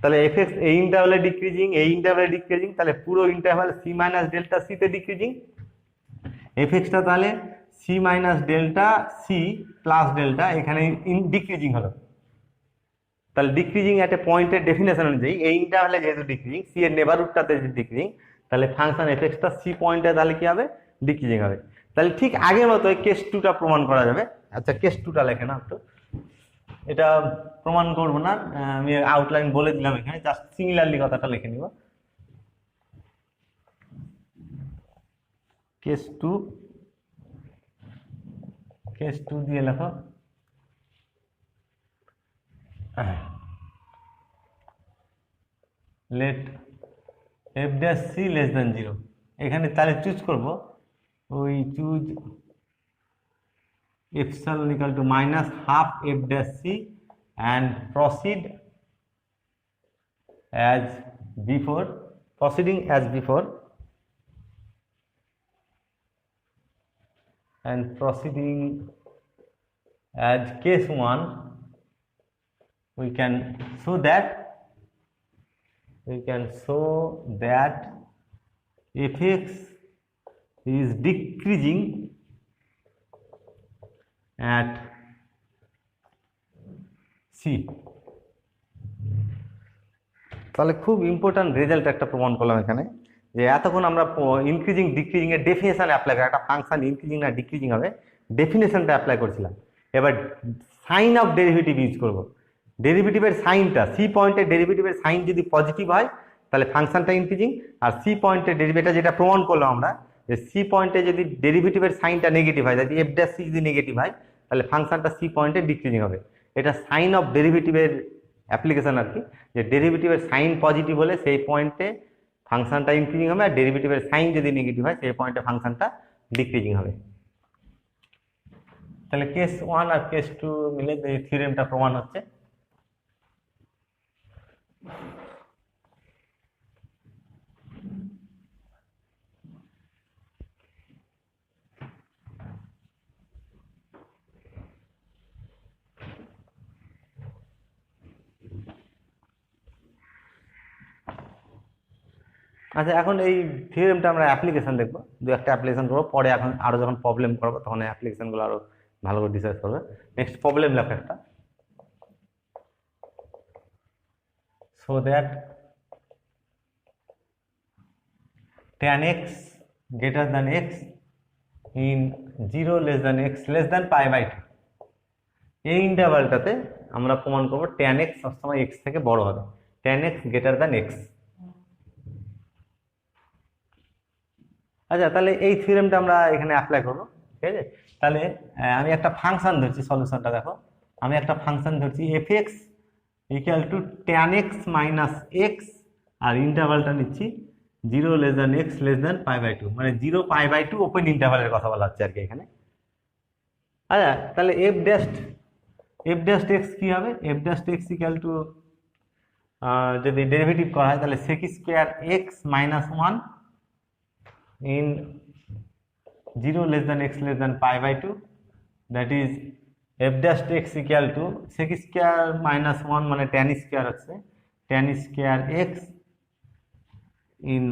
তাহলে এফ এক্স এই ইন্টারভ্যালে ডিক্রিজিং, এই ইন্টারভ্যালে ডিক্রিজিং, তাহলে পুরো ইন্টারভ্যাল সি মাইনাস ডেল্টা সিতে ডিক্রিজিং, এফ এক্সটা তাহলে c minus delta c plus delta এখানে ডিক্রিজিং হলো। তাহলে ডিক্রিজিং একটা পয়েন্টের ডেফিনেশন অনুযায়ী এই ইন্টারভ্যালে যেহেতু ডিক্রিজিং, সি এর নেবারহুডটাতে যদি ডিক্রিজিং, তাহলে ফাংশন এফ এক্সটা সি পয়েন্টে তাহলে কি হবে, ডিক্রিজিং হবে। তাহলে ঠিক আগের মতো কেস টুটা প্রমাণ করা যাবে। আচ্ছা কেস টুটা লেখে না একটু, এটা প্রমাণ করব না, আমি আউটলাইন বলে দিলাম এখানে, জাস্ট সিমিলারলি কথাটা লিখে নিব। কেস টু দিয়ে লেখো, let f dash c less than 0। এখানে তাহলে চুজ করব, ওই choose epsilon equal to minus half f dash c and proceeding as before and proceeding as case 1, we can show that fx is decreasing at c। তাহলে খুব important result একটা প্রমাণ করলাম এখানে, যে এতক্ষণ আমরা ইনক্রিজিং ডিক্রিজিং এর ডেফিনেশন অ্যাপ্লাই করে একটা ফাংশন ইনক্রিজিং না ডিক্রিজিং হবে ডেফিনেশনটা অ্যাপ্লাই করছিলাম। এবার সাইন অফ ডেরিভেটিভ ইউজ করব, ডেরিভেটিভের সাইনটা, সি পয়েন্টের ডেরিভেটিভের সাইন যদি পজিটিভ হয় তাহলে ফাংশনটা ইনক্রিজিং, আর সি পয়েন্টের ডেরিভেটিভ যেটা প্রমাণ করলাম আমরা, যে সি পয়েন্টে যদি ডেরিভেটিভের সাইনটা নেগেটিভ হয়, যদি এফ ড্যাশ সি যদি নেগেটিভ হয় তাহলে ফাংশনটা সি পয়েন্টে ডিক্রিজিং হবে। এটা সাইন অফ ডেরিভেটিভের অ্যাপ্লিকেশন আর কি, যে ডেরিভেটিভের সাইন পজিটিভ হলে সেই পয়েন্টে ফাংশনটা ইনক্রিজিং হবে, আর ডেরিভেটিভের সাইন যদি নেগেটিভ হয় সেই পয়েন্টে ফাংশনটা ডিক্রিজিং হবে। তাহলে কেস 1 আর কেস 2 মিলে এই থিওরেমটা প্রমাণ হচ্ছে। আচ্ছা এখন এই থিওরেমটা আমরা অ্যাপ্লিকেশন দেখবো, দু একটা অ্যাপ্লিকেশন করবো, পরে এখন আরো যখন প্রবলেম করবো তখন এই অ্যাপ্লিকেশনগুলো আরো ভালো করে ডিসাইড করবে। নেক্সট প্রবলেম লেখা একটা, so that tan x greater than x in 0 less than x less than pi by 2, এই ইন্টারভালটাতে আমরা প্রমাণ করবো tan x সবসময় x থেকে বড় হবে, tan x greater than x। আচ্ছা, তাহলে এই থিওরেমটা আমরা এখানে অ্যাপ্লাই করবো, ঠিক আছে। তাহলে আমি একটা ফাংশন ধরছি, সলিউশনটা দেখো, আমি একটা ফাংশন ধরছি f(x) equal to tan x minus x, আর ইন্টারভালটা নিচ্ছি 0 less than x less than π/2, মানে 0 π/2 ওপেন ইন্টারভালের কথা বলা হচ্ছে আর কি এখানে। আচ্ছা, তাহলে f ড্যাশ x কি হবে? f dash x equal to যদি ডেরিভেটিভ করা হয় তাহলে sec square x minus 1 in 0 less than x less than π/2, that is f dash x equal to sec square minus 1 মানে tan square হচ্ছে tan square x in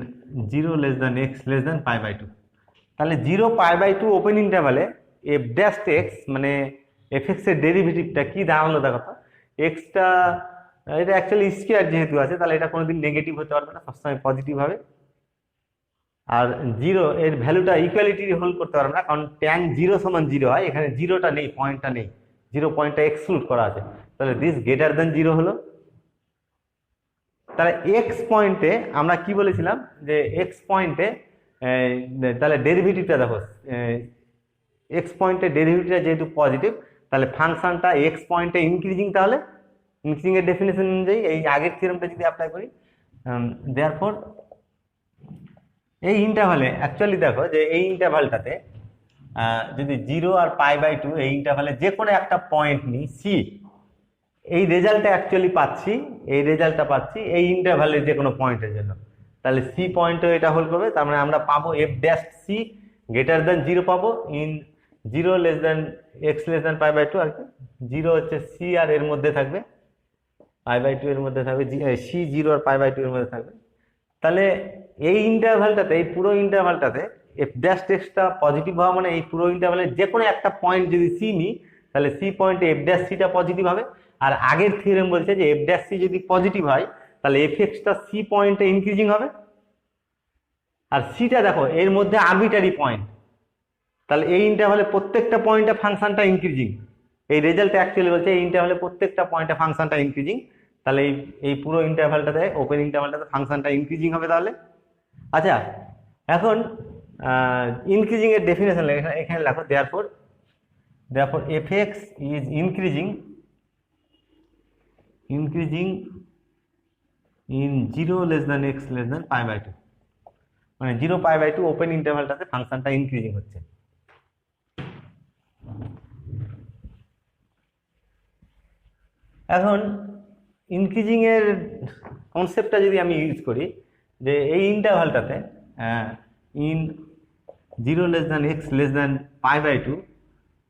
0 less than x less than π/2। তাহলে 0 π/2 open ইন্টারভালে f dash x মানে fx এর ডেরিভেটিভটা কি দাঁড়ালো দেখো তো। x টা এটা অ্যাকচুয়ালি স্কয়ার যেহেতু আছে, তাহলে এটা কোনোদিন নেগেটিভ হতে পারবে না, সবসময় পজিটিভ হবে। আর 0 এর ভ্যালুটা ইকুয়ালিটি হোল্ড করতে পারবে না, কারণ tan 0 সমান 0 হয়, এখানে জিরোটা নেই, পয়েন্টটা নেই, 0 পয়েন্টটা এক্সক্লুড করা আছে। তাহলে দিস গ্রেটার দেন 0 হলো। তাহলে এক্স পয়েন্টে আমরা কি বলেছিলাম যে এক্স পয়েন্টে তাহলে ডেরিভেটিভটা দেখো, এক্স পয়েন্টে ডেরিভেটিভটা যেহেতু পজিটিভ, তাহলে ফাংশনটা এক্স পয়েন্টে ইনক্রিজিং, তাহলে ইনক্রিজিং এর ডেফিনেশন অনুযায়ী এই আগের থিওরেমটা যদি অ্যাপ্লাই করি, দেয়ারফর এই ইন্টারভালে অ্যাকচুয়ালি দেখো যে এই ইন্টারভালটাতে যদি 0 আর π/2 এই ইন্টারভালে যে কোনো একটা পয়েন্ট নিই সি, এই রেজাল্টটা অ্যাকচুয়ালি পাচ্ছি, এই রেজাল্টটা পাচ্ছি এই ইন্টারভালের যে কোনো পয়েন্টের জন্য, তাহলে সি পয়েন্টও এটা হোল্ড করবে। তার মানে আমরা পাবো f dash c greater than 0 পাবো in 0 less than x less than π/2 আর কি। 0 হচ্ছে সি আর এর মধ্যে থাকবে, π/2 এর মধ্যে থাকবে, সি 0 আর π/2 এর মধ্যে থাকবে। তাহলে এই ইন্টারভালটাতে, এই পুরো ইন্টারভালটাতে এফ ড্যাশ টেক্সটটা পজিটিভ হওয়া মানে এই পুরো ইন্টারভালের যে কোনো একটা পয়েন্ট যদি সি নিই, তাহলে সি পয়েন্টে এফ ড্যাশ সিটা পজিটিভ হবে। আর আগের থিওরেম বলছে যে এফ ড্যাশ সি যদি পজিটিভ হয় তাহলে এফ এক্সটা সি পয়েন্টে ইনক্রিজিং হবে। আর সিটা দেখো এর মধ্যে আরবিটারি পয়েন্ট, তাহলে এই ইন্টারভালে প্রত্যেকটা পয়েন্টে ফাংশনটা ইনক্রিজিং। এই রেজাল্টটা অ্যাকচুয়ালি বলছে এই ইন্টারভালে প্রত্যেকটা পয়েন্টে ফাংশনটা ইনক্রিজিং, তাহলে এই পুরো ইন্টারভালটাতে, ওপেন ইন্টারভালটাতে ফাংশনটা ইনক্রিজিং হবে তাহলে। আচ্ছা, এখন ইনক্রিজিং এর ডেফিনেশন এখানে লেখো, therefore f(x) is increasing in 0 less than x less than π/2, মানে 0 π/2 ওপেন ইন্টারভালটাতে ফাংশনটা ইনক্রিজিং হচ্ছে। এখন ইনক্রিজিং এর কনসেপ্টটা যদি আমি ইউজ করি, যে এই ইন্টারভালটাতে in 0 less than x less than π/2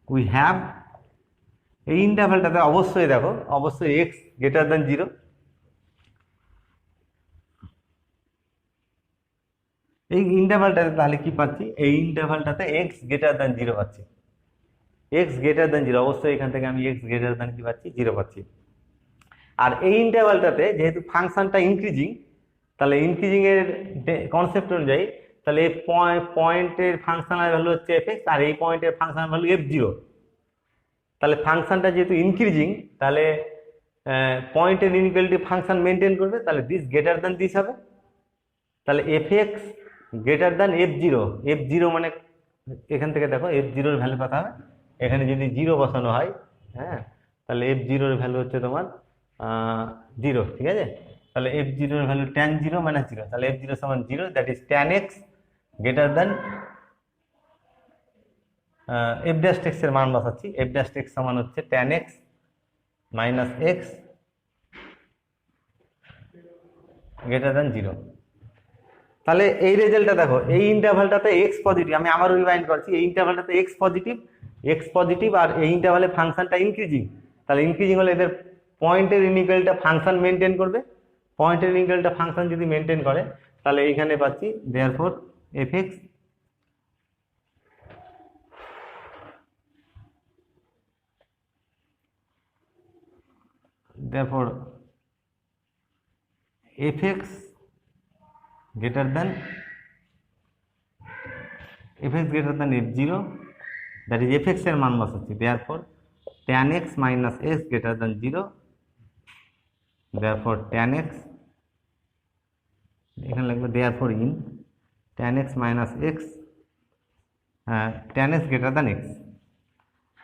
we have, এই ইন্টারভালটাতে অবশ্যই দেখো, অবশ্যই এক্স গ্রেটার দ্যান 0। এই ইন্টারভালটাতে তাহলে কি পাচ্ছি, এই ইন্টারভালটাতে এক্স গ্রেটার দ্যান 0 পাচ্ছি, এক্স গ্রেটার দ্যান 0, অবশ্যই এখান থেকে আমি এক্স গ্রেটার দ্যান কি পাচ্ছি, 0 পাচ্ছি। আর এই ইন্টারভালটাতে যেহেতু ফাংশনটা ইনক্রিজিং, তাহলে ইনক্রিজিং এর কনসেপ্ট অনুযায়ী তাহলে এই পয়েন্টের ফাংশনাল ভ্যালু হচ্ছে f(x) আর এই পয়েন্টের ফাংশনাল ভ্যালু f(0). তাহলে ফাংশনটা যেহেতু ইনক্রিজিং, তাহলে পয়েন্টের ইনইকুয়ালিটি ফাংশন মেনটেন করবে, তাহলে দিস গ্রেটার দ্যান দিস হবে। তাহলে f(x) greater than f(0), f(0) মানে এখান থেকে দেখো f(0) এর ভ্যালু কত হবে, এখানে যদি 0 বসানো হয়, হ্যাঁ, তাহলে f(0) এর ভ্যালু হচ্ছে তোমার 0, ঠিক আছে। তাহলে f(0) এর ভ্যালু tan 0 মাইনাস 0, তাহলে f(0) সমান 0, that is tan x greater than f dash x এর মান বসাচ্ছি, f ড্যাশ x সমান হচ্ছে tan x minus x greater than 0। তাহলে এই রেজাল্টটা দেখো, এই ইন্টারভালটাতে x পজিটিভ, আমি আবার রিমাইন্ড করছি, এই ইন্টারভালটাতে x পজিটিভ আর এই ইন্টারভালে ফাংশনটা ইনক্রিজিং, তাহলে ইনক্রিজিং হলে এদের পয়েন্টের ইনইকুয়ালিটা ফাংশন মেনটেন করবে। পয়েন্টের ইনইকুয়ালিটা ফাংশন যদি মেনটেন করে, তাহলে এইখানে পাচ্ছি therefore f(x) therefore f(x) greater than f(0), that is f(x) এর মান বসাচ্ছি, therefore tan x minus x greater than 0, therefore tan x, এখানে লাগবে therefore in tan x minus x, tan x greater than x,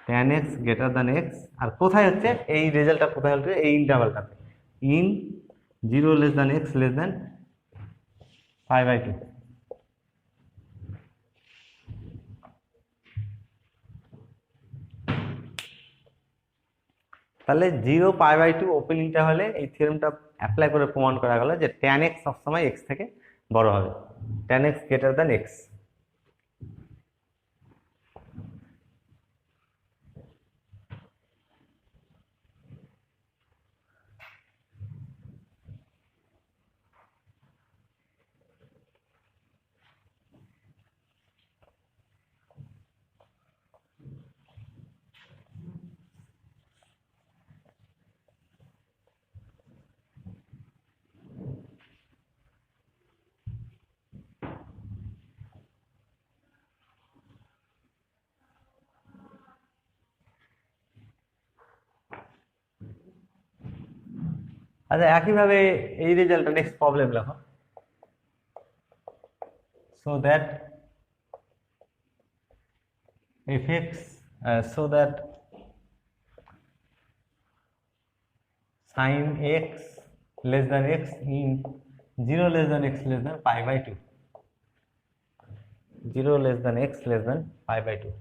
tan x greater than x, আর কোথায় হচ্ছে এই রেজাল্টটা কোথায় হচ্ছে এই ইন্টারভালটাতে, in 0 less than x less than pi/2। তাহলে 0 ওপেন ইন্টারভালে এই থিওরেমটা অ্যাপ্লাই করে প্রমাণ করা গেল যে tan x সবসময় x থেকে বড় হবে, tan x greater than x। আচ্ছা, একইভাবে এই রেজাল্টটা নেক্সট প্রবলেম লেখো। So that fx so that sin x less than x in 0 less than x less than pi/2, 0 less than x less than pi/2।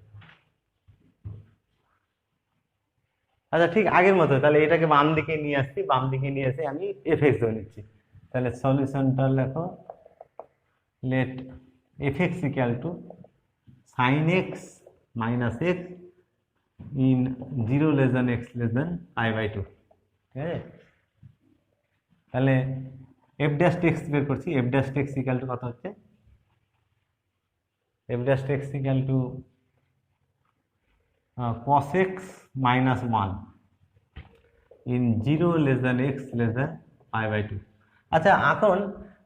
আচ্ছা, ঠিক আগের মতো তাহলে এটাকে বাম দিকে নিয়ে আসছি, বাম দিকে নিয়ে এসে আমি fx ধরে নিচ্ছি। তাহলে সলিউশনটা লেখো, let fx equal to sin x minus x in 0 less than x less than pi/2। ঠিক আছে, তাহলে f dash x বের করছি, f dash x equal to কত হচ্ছে, f dash x equal to cos x minus 1 in 0 less than x less than pi/2। আচ্ছা, এখন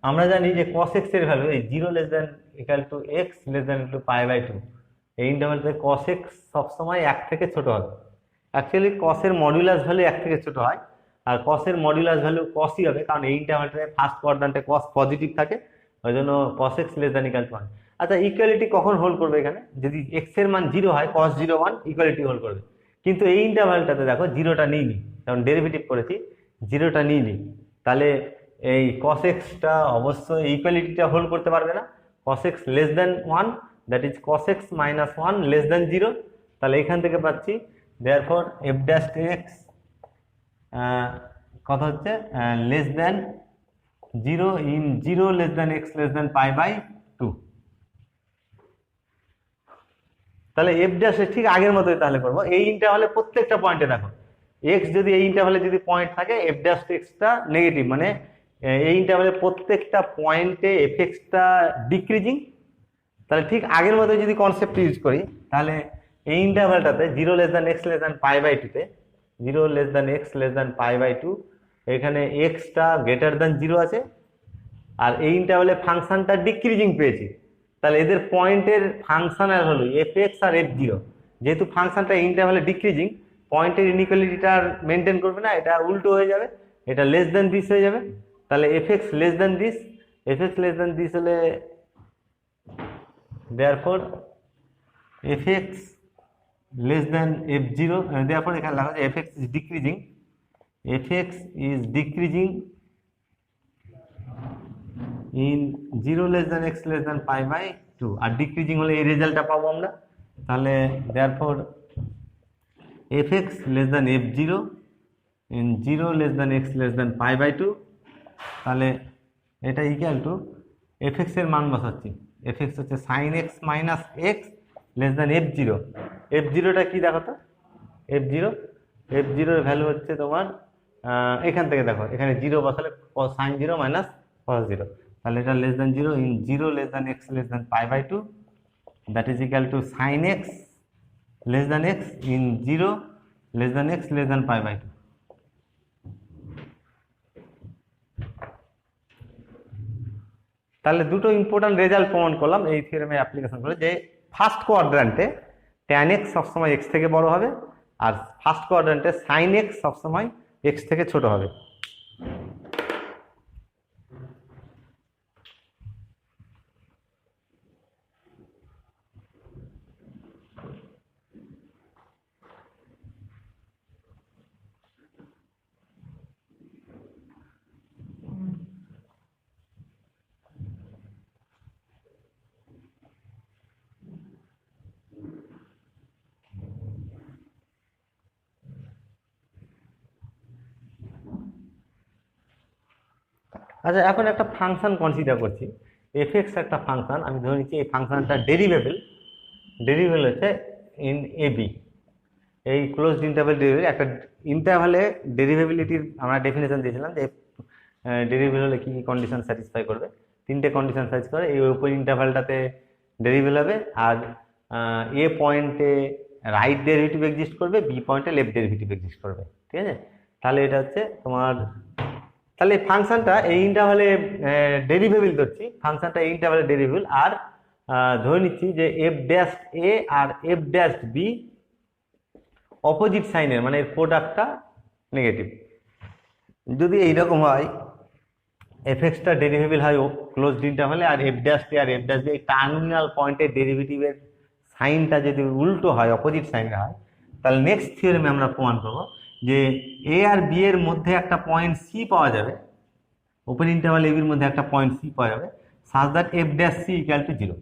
আমরা জানি যে cos x এর ভ্যালু এই 0 less than equal to x less than equal to pi/2, এই ইন্টারভ্যালতে cos x সবসময় 1 থেকে ছোট হবে। অ্যাকচুয়ালি cos এর মডুলাস ভ্যালু 1 থেকে ছোট হয়, আর cos এর মডুলাস ভ্যালু cosই হবে, কারণ এই ইন্টারভ্যালটাতে ফার্স্ট কোয়াড্রান্টে cos পজিটিভ থাকে, ওই জন্য cos x less than equal to 1। আচ্ছা, ইকুয়ালিটি কখন হোল্ড করবে? এখানে যদি x এর মান 0 হয় cos 0 1 ইকুয়ালিটি হোল্ড করবে, কিন্তু এই ইন্টারভ্যালটাতে দেখো 0টা নিইনি, কারণ ডেরিভেটিভ করেছি, 0টা নিইনি, তাহলে এই cos x টা অবশ্যই ইকুয়ালিটিটা হোল্ড করতে পারবে না। cos x less than 1, that is cos x minus 1 less than 0। তাহলে এখান থেকে পাচ্ছি therefore f dash x কত হচ্ছে, less than 0 in 0 less than x less than pi/2। তাহলে f dash ঠিক আগের মতোই তাহলে করবো, এই ইন্টারভালে প্রত্যেকটা পয়েন্টে দেখো x যদি এই ইন্টারভালে যদি পয়েন্ট থাকে f dash x টা নেগেটিভ, মানে এই ইন্টারভালে প্রত্যেকটা পয়েন্টে fx টা ডিক্রিজিং। তাহলে ঠিক আগের মতো যদি কনসেপ্ট ইউজ করি, তাহলে এই ইন্টারভালটাতে 0 less than x less than pi/2 তে 0 less than x less than pi/2 এখানে x টা গ্রেটার দ্যান 0 আছে, আর এই ইন্টারভালে ফাংশনটা ডিক্রিজিং পেয়েছি, তাহলে এদের পয়েন্টের ফাংশনের ভ্যালু fx আর f0, যেহেতু ফাংশনটা ইন্টারভালে ডিক্রিজিং, পয়েন্টের ইনইকুয়ালিটিটা মেনটেন করবে না, এটা উল্টো হয়ে যাবে, এটা লেস দেন দিস হয়ে যাবে। তাহলে fx less than this, fx less than this হলে therefore fx less than f0, therefore এখানে লেখা আছে fx is decreasing, fx is decreasing in 0 less than x less than pi/2, R decreasing হলে এই রেজাল্টটা পাবো আমরা। তাহলে therefore fx less than f0 in 0 less than x less than pi/2, তাহলে এটা ইকুয়াল টু fx এর মান বসাচ্ছি, fx হচ্ছে sin x minus x less than f0। f0টা কি দেখো তো, f0 এর ভ্যালু হচ্ছে তোমার এখান থেকে দেখো, এখানে 0 বসালে sin 0 minus cos 0, তাহলে এটা less than 0 in 0 less than x less than pi/2, that is equal to sin x less than x in 0 less than x less than pi/2। তাহলে দুটো ইম্পর্টেন্ট রেজাল্ট প্রমাণ করলাম এই থিওরেমে অ্যাপ্লিকেশন করে, যে first কোয়াড্রান্টে tan x সবসময় x থেকে বড় হবে, আর ফার্স্ট কোয়াড্রেন্টে সাইন এক্স সবসময় এক্স থেকে ছোট হবে। আচ্ছা, এখন একটা ফাংশন কনসিডার করছি, এফ এক্স একটা ফাংশন, আমি ধরে নিচ্ছি এই ফাংশনটা ডেরিভেবল হচ্ছে ইন এ বি, এই ক্লোজড ইন্টারভ্যাল ডেরিভেবল। একটা ইন্টারভ্যালে ডেরিভেবিলিটির আমরা ডেফিনেশন দিয়েছিলাম যে ডেরিভেবল হলে কি কি কন্ডিশন স্যাটিসফাই করবে, 3টে কন্ডিশন স্যাটিসফাই করে। এই ওপেন ইন্টারভ্যালটাতে ডেরিভেবল হবে, আর এ পয়েন্টে রাইট ডেরিভেটিভ এক্সিস্ট করবে, বি পয়েন্টে লেফট ডেরিভেটিভ এক্সিস্ট করবে, ঠিক আছে। তাহলে এটা হচ্ছে তোমার, তাহলে এই ফাংশনটা এই ইন্টারভ্যালে ডেরিভেবল ধরছি, ফাংশনটা এই ইন্টারভ্যালে ডেরিভেবল, আর ধরে নিচ্ছি যে এফ ড্যাশ এ আর এফ ড্যাশ বি অপোজিট সাইনের, মানে এর প্রোডাক্টটা নেগেটিভ। যদি এইরকম হয়, এফ এক্সটা ডেরিভেবল হয় ক্লোজড ইন্টারভ্যালে, আর এফ ড্যাশ এ আর এফ ড্যাশ বি এই টার্মিনাল পয়েন্টের ডেরিভেটিভের সাইনটা যদি উল্টো হয়, অপোজিট সাইনের হয়, তাহলে নেক্সট থিওরেমে আমরা প্রমাণ করবো যে এ আর বি এর মধ্যে একটা পয়েন্ট সি পাওয়া যাবে, ওপেন ইন্টারভ্যাল এ বির মধ্যে একটা পয়েন্ট সি পাওয়া যাবে, such that F dash C equal to 0।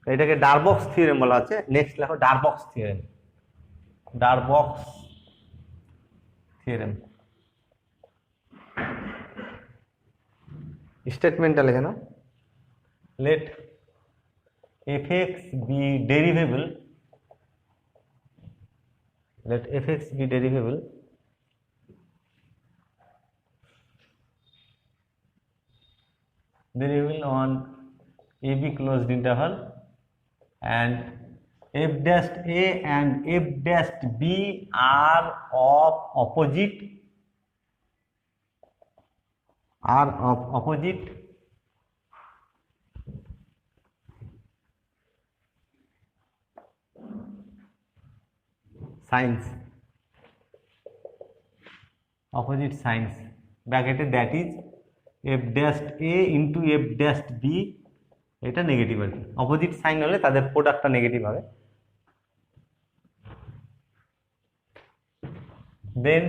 এটাকে ডারবক্স থিওরেম বলা হচ্ছে। নেক্সট লেখো ডারবক্স থিওরেম, ডারবক্স থিওরেম। স্টেটমেন্টটা লিখে নাও, let F x be derivable, let fx be derivable on AB closed interval, and f dash a and f dash b are of opposite signs, opposite signs ব্র্যাকেটে, that is f dash a into f dash b, এটা negative আর কি। Opposite sign হলে তাদের প্রোডাক্টটা negative হবে। দেন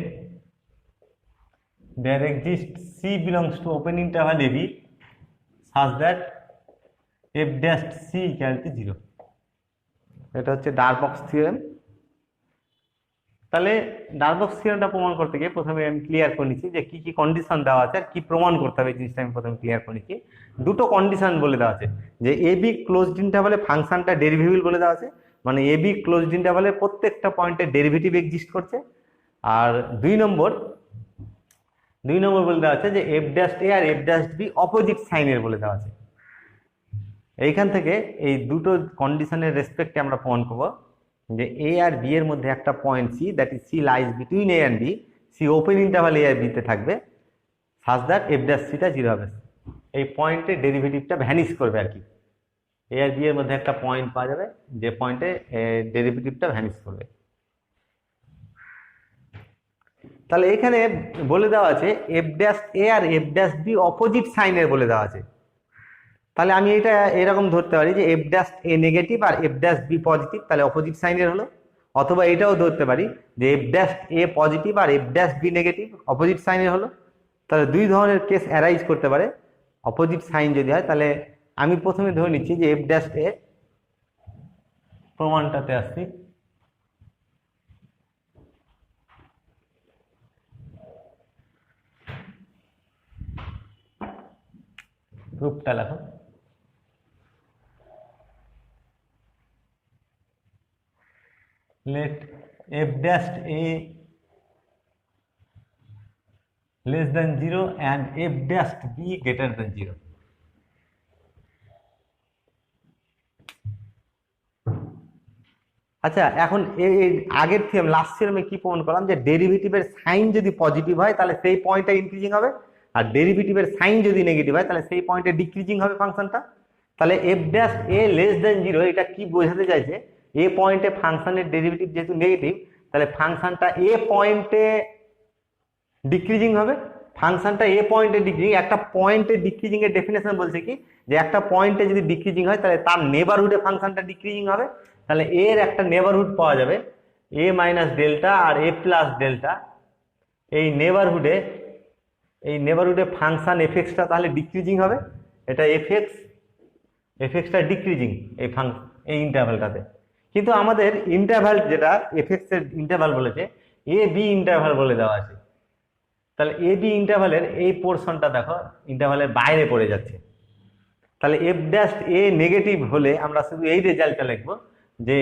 there exists C belongs to open interval AB such that f dash C equal to 0। এটা হচ্ছে ডারবক্স থিওরেম। তাহলে ডারবক্স থিওরেমটা প্রমাণ করতে গিয়ে প্রথমে আমি ক্লিয়ার করে নিচ্ছি যে কি কি কন্ডিশন দেওয়া আছে আর কি প্রমাণ করতে হবে, এই জিনিসটা আমি প্রথমে ক্লিয়ার করে নিচ্ছি। দুটো কন্ডিশন বলে দেওয়া আছে, যে এ বি ক্লোজড ইন্টারভ্যালে ফাংশনটা ডেরিভেবল বলে দেওয়া আছে, মানে এ বি ক্লোজড ইন্টারভ্যালে প্রত্যেকটা পয়েন্টে ডেরিভেটিভ এক্সিস্ট করছে। আর দুই নম্বর বলে দেওয়া আছে যে এফ ড্যাশ এ আর এফ ড্যাশ বি অপোজিট সাইনের বলে দেওয়া আছে। এইখান থেকে এই দুটো কন্ডিশনের রেসপেক্টে আমরা প্রমাণ করবো যে এ আর বি এর মধ্যে একটা point c, that is C lies between a and b, c open interval a আর বিতে থাকবে, সাচ দ্যাট এফ ড্যাশ সিটা 0 হবে। এই পয়েন্টে ডেরিভেটিভটা ভ্যানিশ করবে আর কি। এ আর বি এর মধ্যে একটা পয়েন্ট পাওয়া যাবে, যে পয়েন্টে ডেরিভেটিভটা ভ্যানিশ করবে। তাহলে এখানে বলে দেওয়া আছে এফ ড্যাশ এ আর এফ ড্যাশ বি অপোজিট সাইনের বলে দেওয়া আছে। তাহলে আমি এটা এরকম ধরতে পারি যে এফ ড্যাশ এ নেগেটিভ আর এফ ড্যাশ বি পজিটিভ, তাহলে অপোজিট সাইনের হলো। অথবা এটাও ধরতে পারি যে এফ ড্যাশ এ পজিটিভ আর F dash b negative, opposite সাইনের হলো। তাহলে দুই ধরনের কেস অ্যারাইজ করতে পারে অপোজিট সাইন যদি হয়। তাহলে আমি প্রথমে ধরে নিচ্ছি যে এফ ড্যাশ এ, প্রমাণটাতে আসছি, প্রুফটা লেখো। let f dash a less than 0 and f dash b greater than 0। আচ্ছা, এখন এই আগের থিওরেম লাস্ট থিওরেমে কি প্রমাণ করলাম যে ডেরিভেটিভের সাইন যদি পজিটিভ হয় তাহলে সেই পয়েন্টটা ইনক্রিজিং হবে, আর ডেরিভেটিভের সাইন যদি নেগেটিভ হয় তাহলে সেই পয়েন্টে ডিক্রিজিং হবে ফাংশনটা। তাহলে এফ ড্যাশ এ লেস দেন 0 এটা কি বোঝাতে চাইছে এ পয়েন্টে ফাংশনের ডেরিভেটিভ যেহেতু নেগেটিভ, তাহলে ফাংশনটা এ পয়েন্টে ডিক্রিজিং হবে। ফাংশনটা এ পয়েন্টে ডিক্রিজিং, একটা পয়েন্টে ডিক্রিজিং এর ডেফিনেশন বলছে কি, যে একটা পয়েন্টে যদি ডিক্রিজিং হয় তাহলে তার নেবারহুডে ফাংশনটা ডিক্রিজিং হবে। তাহলে এর একটা নেবারহুড পাওয়া যাবে এ minus delta R a plus delta. এই নেবারহুডে ফাংশন এফএক্সটা তাহলে ডিক্রিজিং হবে। এটা এফএক্সটা ডিক্রিজিং এই ইন্টারভ্যালটাতে। কিন্তু আমাদের ইন্টারভ্যাল যেটা এফএক্স এর ইন্টারভ্যাল বলেছে, এ বি ইন্টারভ্যাল বলে দেওয়া আছে। তাহলে এ বি ইন্টারভ্যালের এই পোর্শনটা দেখো ইন্টারভ্যালের বাইরে পড়ে যাচ্ছে। তাহলে এফ ড্যাশ এ নেগেটিভ হলে আমরা শুধু এই রেজাল্টটা লিখবো যে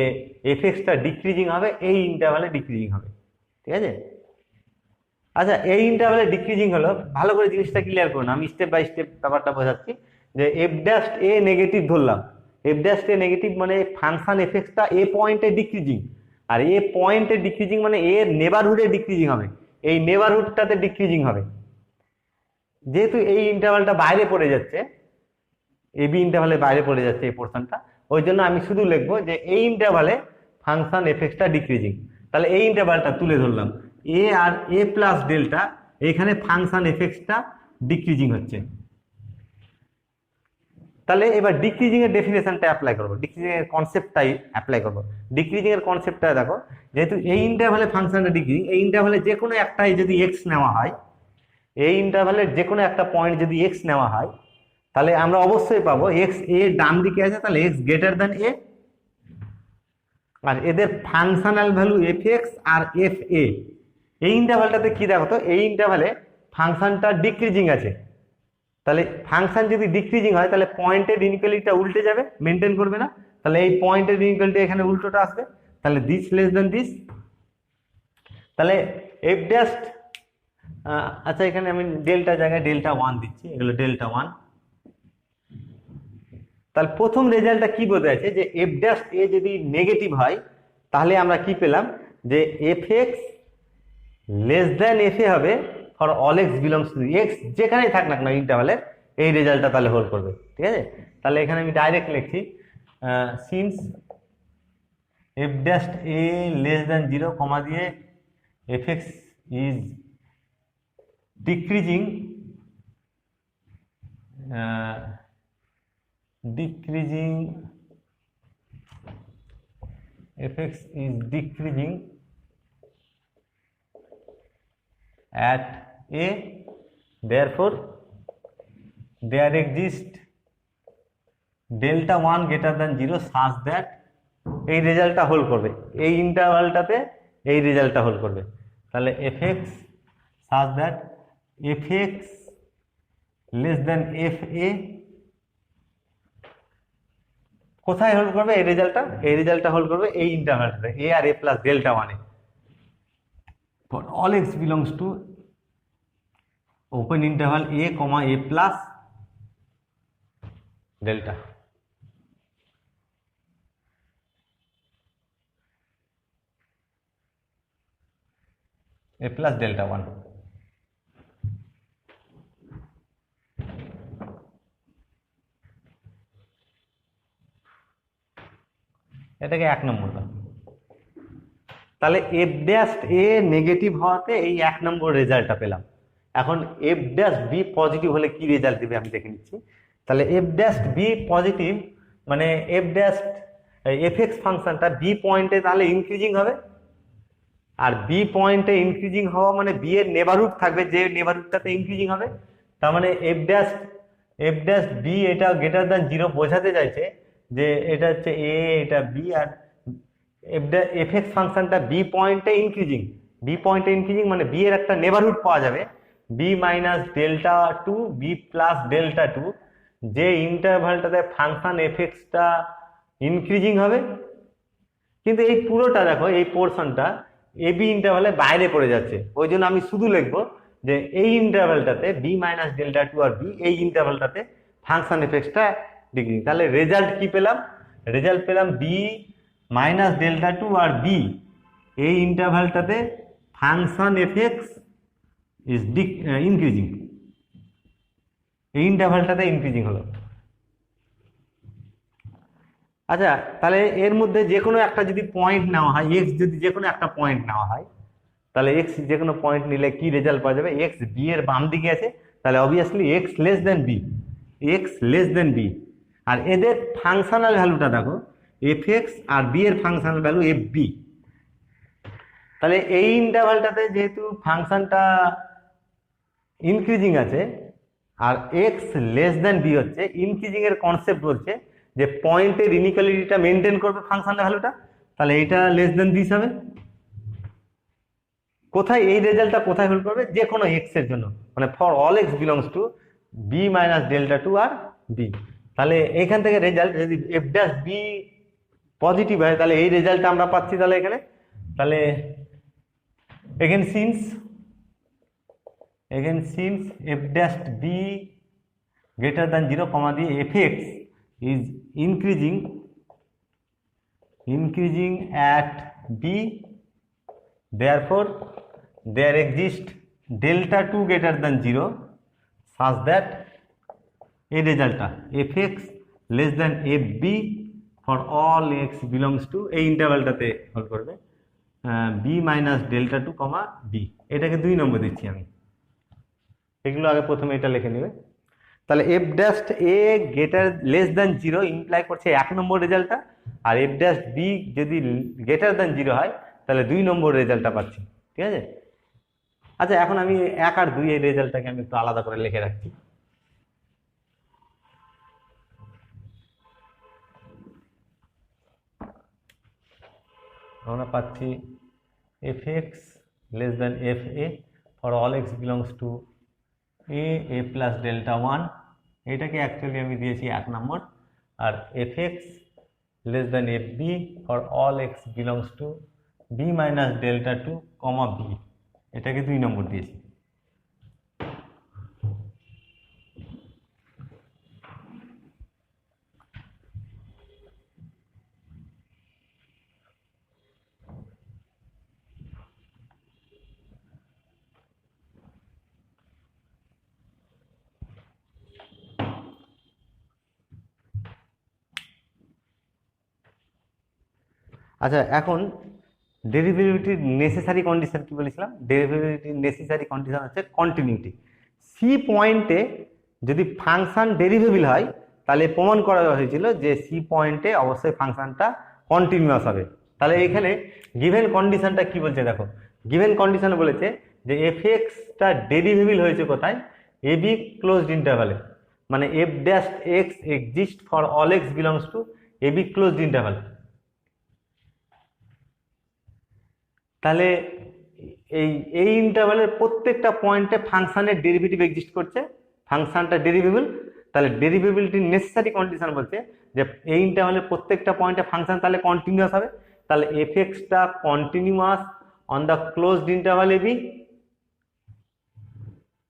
এফএক্সটা ডিক্রিজিং হবে, এই ইন্টারভ্যালে ডিক্রিজিং হবে। ঠিক আছে? আচ্ছা, এই ইন্টারভ্যালে ডিক্রিজিং হলো, ভালো করে জিনিসটা ক্লিয়ার করুন, আমি স্টেপ বাই স্টেপ ব্যাপারটা বোঝাচ্ছি। যে এফ ড্যাশ এ নেগেটিভ ধরলাম, এফ ড্যাশ এ নেগেটিভ মানে ফাংশন এফএক্সটা এ পয়েন্টে ডিক্রিজিং, আর এ পয়েন্টে ডিক্রিজিং মানে এর নেবারহুডে ডিক্রিজিং হবে, এই নেবারহুডটাতে ডিক্রিজিং হবে। যেহেতু এই ইন্টারভ্যালটা বাইরে পড়ে যাচ্ছে, এ বি ইন্টারভ্যালে বাইরে পড়ে যাচ্ছে এই পোর্শনটা, ওই জন্য আমি শুধু লিখবো যে এই ইন্টারভ্যালে ফাংশন এফএক্সটা ডিক্রিজিং। তাহলে এই ইন্টারভ্যালটা তুলে ধরলাম, এ আর এ প্লাস ডেল্টা, এখানে ফাংশন এফএক্সটা ডিক্রিজিং হচ্ছে। তাহলে এবার ডিক্রিজিং এর ডেফিনেশনটা অ্যাপ্লাই করবো, ডিক্রিজিং এর কনসেপ্টটাই অ্যাপ্লাই করবো। ডিক্রিজিং এর কনসেপ্টটা দেখো, যেহেতু এই ইন্টারভ্যালে ফাংশনটা ডিক্রিজিং, এই ইন্টারভ্যালে যে কোনো একটাই যদি এক্স নেওয়া হয়, এই ইন্টারভ্যালের যে কোনো একটা পয়েন্ট যদি এক্স নেওয়া হয়, তাহলে আমরা অবশ্যই পাবো এক্স এ ডান দিকে আছে, তাহলে এক্স গ্রেটার দ্যান এ, আর এদের ফাংশনাল ভ্যালু এফ এক্স আর এফ এ। এই ইন্টারভ্যালটাতে কি দেখো তো, এই ইন্টারভ্যালে ফাংশনটা ডিক্রিজিং আছে। তাহলে ফাংশন যদি ডিক্রিজিং হয় তাহলে পয়েন্টের ইনইকুয়ালিটিটা উল্টে যাবে, মেনটেন করবে না। তাহলে এই পয়েন্টের ইনইকুয়ালিটি এখানে উল্টোটা আসবে, তাহলে দিস লেস দেন দিস। তাহলে এফ ড্যাশ, আচ্ছা এখানে আমি ডেল্টা জায়গায় ডেল্টা 1 দিচ্ছি, এগুলো ডেল্টা 1। তাহলে প্রথম রেজাল্টটা কি বোঝা যাচ্ছে, যে এফ ড্যাশ এ যদি নেগেটিভ হয় তাহলে আমরা কি পেলাম, যে F x less than f a হবে for all x belongs to x, যেখানেই থাক না কেন ইন্টারভ্যালের, এই রেজাল্টটা তাহলে হোল্ড করবে। ঠিক আছে? তাহলে এখানে আমি ডাইরেক্ট লিখছি, সিন্স এফ ড্যাশ এ লেস দেন 0 কমা দিয়ে F x is decreasing, fx is decreasing at a, therefore there exists delta 1 greater than 0 such that এই রেজাল্টটা হোল্ড করবে, এই ইন্টারভালটাতে এই রেজাল্টটা হোল্ড করবে। তাহলে fx such that fx less than fa কোথায় হোল্ড করবে এই রেজাল্টটা? এই রেজাল্টটা হোল্ড করবে এই ইন্টারভ্যালটাতে এ আর a plus delta 1 for all x belongs to open interval a comma a plus delta. A plus delta 1। এটাকে 1 নম্বরটা। তাহলে এফ ড্যাশ এ নেগেটিভ হওয়াতে এই 1 নম্বর রেজাল্টটা পেলাম। এখন এফ ড্যাশ বি পজিটিভ হলে কি রেজাল্ট দিবে আমি দেখে নিচ্ছি। তাহলে এফ ড্যাশ বি পজিটিভ মানে এফ ড্যাশ এফ এক্স ফাংশনটা বি পয়েন্টে তাহলে ইনক্রিজিং হবে, আর বি পয়েন্টে ইনক্রিজিং হওয়া মানে বি এর নেবারহুড থাকবে, যে নেবারহুডটাতে ইনক্রিজিং হবে। তার মানে এফ ড্যাশ বি এটা গ্রেটার দ্যান 0 বোঝাতে চাইছে যে এটা হচ্ছে এ, এটা বি, আর এফ এক্স ফাংশনটা বি পয়েন্টে ইনক্রিজিং, বি পয়েন্টে ইনক্রিজিং মানে বি এর একটা নেবারহুড পাওয়া যাবে b minus delta 2 b plus delta 2, যে ইন্টারভালটাতে ফাংশন এফ এক্সটা ইনক্রিজিং হবে। কিন্তু এই পুরোটা দেখো, এই পোর্শনটা এ বি ইন্টারভালে বাইরে পড়ে যাচ্ছে, ওই জন্য আমি শুধু লিখবো যে এই ইন্টারভালটাতে বি মাইনাস ডেল্টা 2 আর বি, এই ইন্টারভালটাতে ফাংশন এফ এক্সটা ডিগ্রি। তাহলে রেজাল্ট কি পেলাম? রেজাল্ট পেলাম বি মাইনাস ডেল্টা 2 আর বি, এই ইন্টারভালটাতে function f x is increasing, এই ইন্টারভালটাতে ইনক্রিজিং হলো। আচ্ছা, তাহলে এর মধ্যে যে কোনো একটা যদি পয়েন্ট নেওয়া হয়, এক্স যদি যে কোনো একটা পয়েন্ট নেওয়া হয়, তাহলে এক্স যে কোনো পয়েন্ট নিলে কি রেজাল্ট পাওয়া যাবে? এক্স বি এর বাম দিকে আছে, তাহলে obviously x less than b, x less than b. আর এদের ফাংশনাল ভ্যালুটা দেখো, এফ এক্স আর বি এর ফাংশনাল ভ্যালু এফ বি। তাহলে এই ইন্টারভালটাতে যেহেতু ফাংশনটা ইনক্রিজিং আছে আর এক্স লেস দেন বি হচ্ছে, ইনক্রিজিং এর কনসেপ্ট বলছে যে পয়েন্টের ইনিকুয়ালিটিটা মেনটেন করবে ফাংশনের ভ্যালুটা, তাহলে এইটা লেস দেন দিস হবে। কোথায় এই রেজাল্টটা কোথায় হোল্ড করবে? যে কোনো এক্স এর জন্য, মানে for all x belongs to b minus delta two আর বি। তাহলে এইখান থেকে রেজাল্ট যদি এফ ড্যাশ বি পজিটিভ হয়, তাহলে এই রেজাল্টটা আমরা পাচ্ছি। তাহলে এখানে তাহলে again since f dash b greater than 0 comma দিয়ে fx is increasing at b, therefore there exists delta 2 greater than 0 such that এই রেজাল্টটা fx less than fb for all x belongs to এই ইন্টারভ্যালটাতে হল করবে b minus delta two comma b. এটাকে 2 নম্বর দিচ্ছি আমি, এগুলো আগে প্রথমে এটা লিখে নেবে। তাহলে এফ ড্যাশ এ গ্রেটার লেস দ্যান 0 ইমপ্লাই করছে 1 নম্বর রেজাল্টটা, আর এফ ড্যাশ বি যদি গ্রেটার দ্যান 0 হয় তাহলে 2 নম্বর রেজাল্টটা পাচ্ছি। ঠিক আছে? আচ্ছা, এখন আমি 1 আর 2 এই রেজাল্টটাকে আমি একটু আলাদা করে লিখে রাখছি। আমরা পাচ্ছি f x less than f a for all x belongs to a plus delta 1, এটাকে অ্যাকচুয়ালি আমি দিয়েছি 1 নম্বর। আর f x less than f b for all x belongs to b minus delta two comma b, এটাকে 2 নম্বর দিয়েছি। আচ্ছা, এখন derivative necessary condition কি বলেছিলাম? ডেরিভেটিভ নেসেসারি কন্ডিশন হচ্ছে কন্টিনিউটি। সি পয়েন্টে যদি ফাংশন ডেরিভেবল হয়, তাহলে প্রমাণ করা হয়েছিল যে সি পয়েন্টে অবশ্যই ফাংশনটা কন্টিনিউয়াস হবে। তাহলে এখানে গিভেন কন্ডিশনটা কি বলছে দেখো, গিভেন কন্ডিশন বলেছে যে এফ এক্সটা ডেরিভেবল হয়েছে কোথায়? এ বি ক্লোজড ইন্টারভালে, মানে F dash X exist for all x belongs to A B closed interval. তাহলে এই ইন্টারভালের প্রত্যেকটা পয়েন্টে ফাংশনের ডেরিভেটিভ এক্সিস্ট করছে, ফাংশনটা ডেরিভেবল। তাহলে ডেরিভেবিলিটির নেসেসারি কন্ডিশন বলছে যে এই ইন্টারভালের প্রত্যেকটা পয়েন্টে ফাংশন তাহলে কন্টিনিউয়াস হবে। তাহলে এফ এক্সটা continuous on the closed interval A b.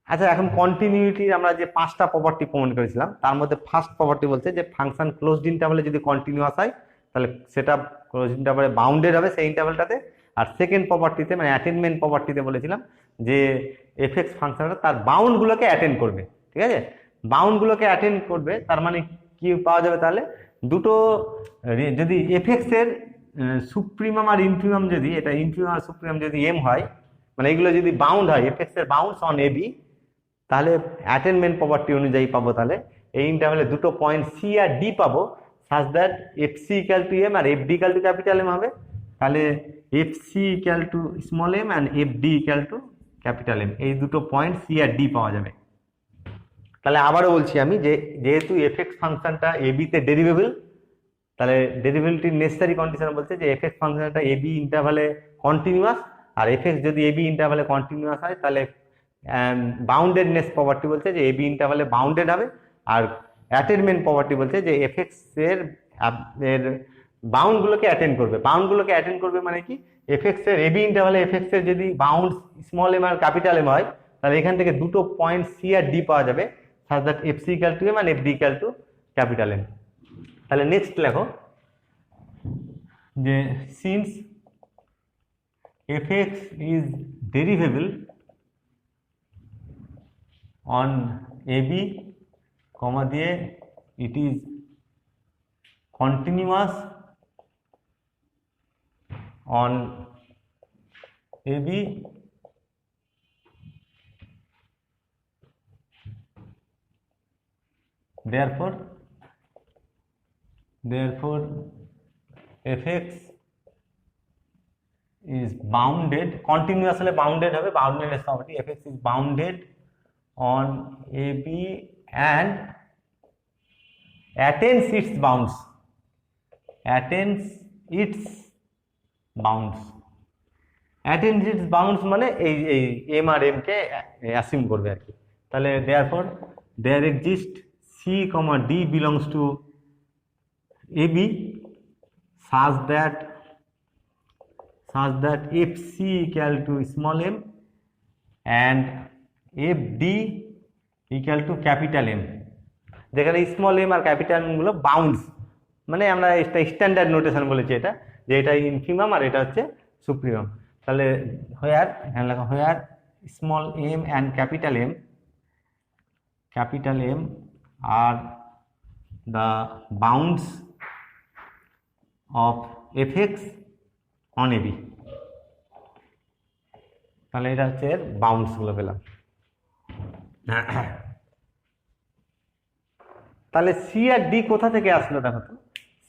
আচ্ছা, এখন কন্টিনিউটির আমরা যে 5টা প্রপার্টি প্রমাণ করেছিলাম, তার মধ্যে ফার্স্ট প্রপার্টি বলছে যে ফাংশন ক্লোজড ইন্টারভালে যদি কন্টিনিউয়াস হয় তাহলে সেটা ক্লোজড ইন্টারভালে বাউন্ডেড হবে সেই ইন্টারভালটাতে। আর সেকেন্ড প্রপার্টিতে মানে অ্যাটেনমেন্ট প্রপার্টিতে বলেছিলাম যে এফ এক্স ফাংশনটা তার বাউন্ডগুলোকে অ্যাটেন্ড করবে। ঠিক আছে? বাউন্ডগুলোকে অ্যাটেন্ড করবে তার মানে কি পাওয়া যাবে? তাহলে দুটো যদি এফ এক্স এর সুপ্রিমাম আর ইনফিমাম, যদি এটা ইনফিমাম আর সুপ্রিমাম যদি এম হয়, মানে এগুলো যদি বাউন্ড হয় এফ এক্স এর বাউন্ডস অন এ বি, তাহলে অ্যাটেনমেন্ট প্রপার্টি অনুযায়ী পাবো তাহলে এই ইন্টারভ্যালে দুটো পয়েন্ট সি আর ডি পাবো, such that f c equal to m আর f d equal to capital M হবে। তাহলে f c equal to small m and f d equal to capital M, এই দুটো পয়েন্ট সি আর D পাওয়া যাবে। তাহলে আবারও বলছি আমি যে যেহেতু এফ এক্স ফাংশনটা এ বিতে ডেরিভেবল, তাহলে ডেরিভেবিলিটির নেসেসারি কন্ডিশন বলছে যে এফ এক্স ফাংশনটা A B ইন্টারভ্যালে continuous, R f X যদি এ বি ইন্টারভ্যালে কন্টিনিউয়াস হয় তাহলে বাউন্ডেডনেস প্রপার্টি বলছে যে এ বি ইন্টারভ্যালে বাউন্ডেড হবে। আর অ্যাটেনমেন্ট প্রপার্টি বলছে যে এফ এক্স এর বাউন্ডগুলোকে অ্যাটেন্ড করবে। বাউন্ডগুলোকে অ্যাটেন্ড করবে মানে কি? এফ এক্স এর এ বি ইন্টারভ্যালে এফ এক্স এর যদি bound small M R capital M হয়, তাহলে এখান থেকে দুটো পয়েন্ট সি আর ডি পাওয়া যাবে, such that f c equal to m আর f d equal to capital M. তাহলে নেক্সট লেখো যে since f x is derivable on A b comma দিয়ে it is continuous on AB therefore fx is bounded, continuous হলে bounded হবে, boundedness property, fx is bounded on AB and attains its bounds, attains its bounds মানে এই m আর m কে assume করবে আর কি। তাহলে therefore there exists C, D belongs to AB such that FC equal to small m and FD equal to capital M, যেখানে small M R capital M গুলো বাউন্ডস, মানে আমরা এটা স্ট্যান্ডার্ড নোটেশন বলেছি এটা, যে এটা ইনফিমাম আর এটা হচ্ছে সুপ্রিমাম। তাহলে হোয়ার, এখানে লেখা where small m and capital M আর the bounds of f x on a b. তাহলে এটা হচ্ছে এর বাউন্ডস গুলো পেলাম। তাহলে সি আর ডি কোথা থেকে আসলো দেখো তো।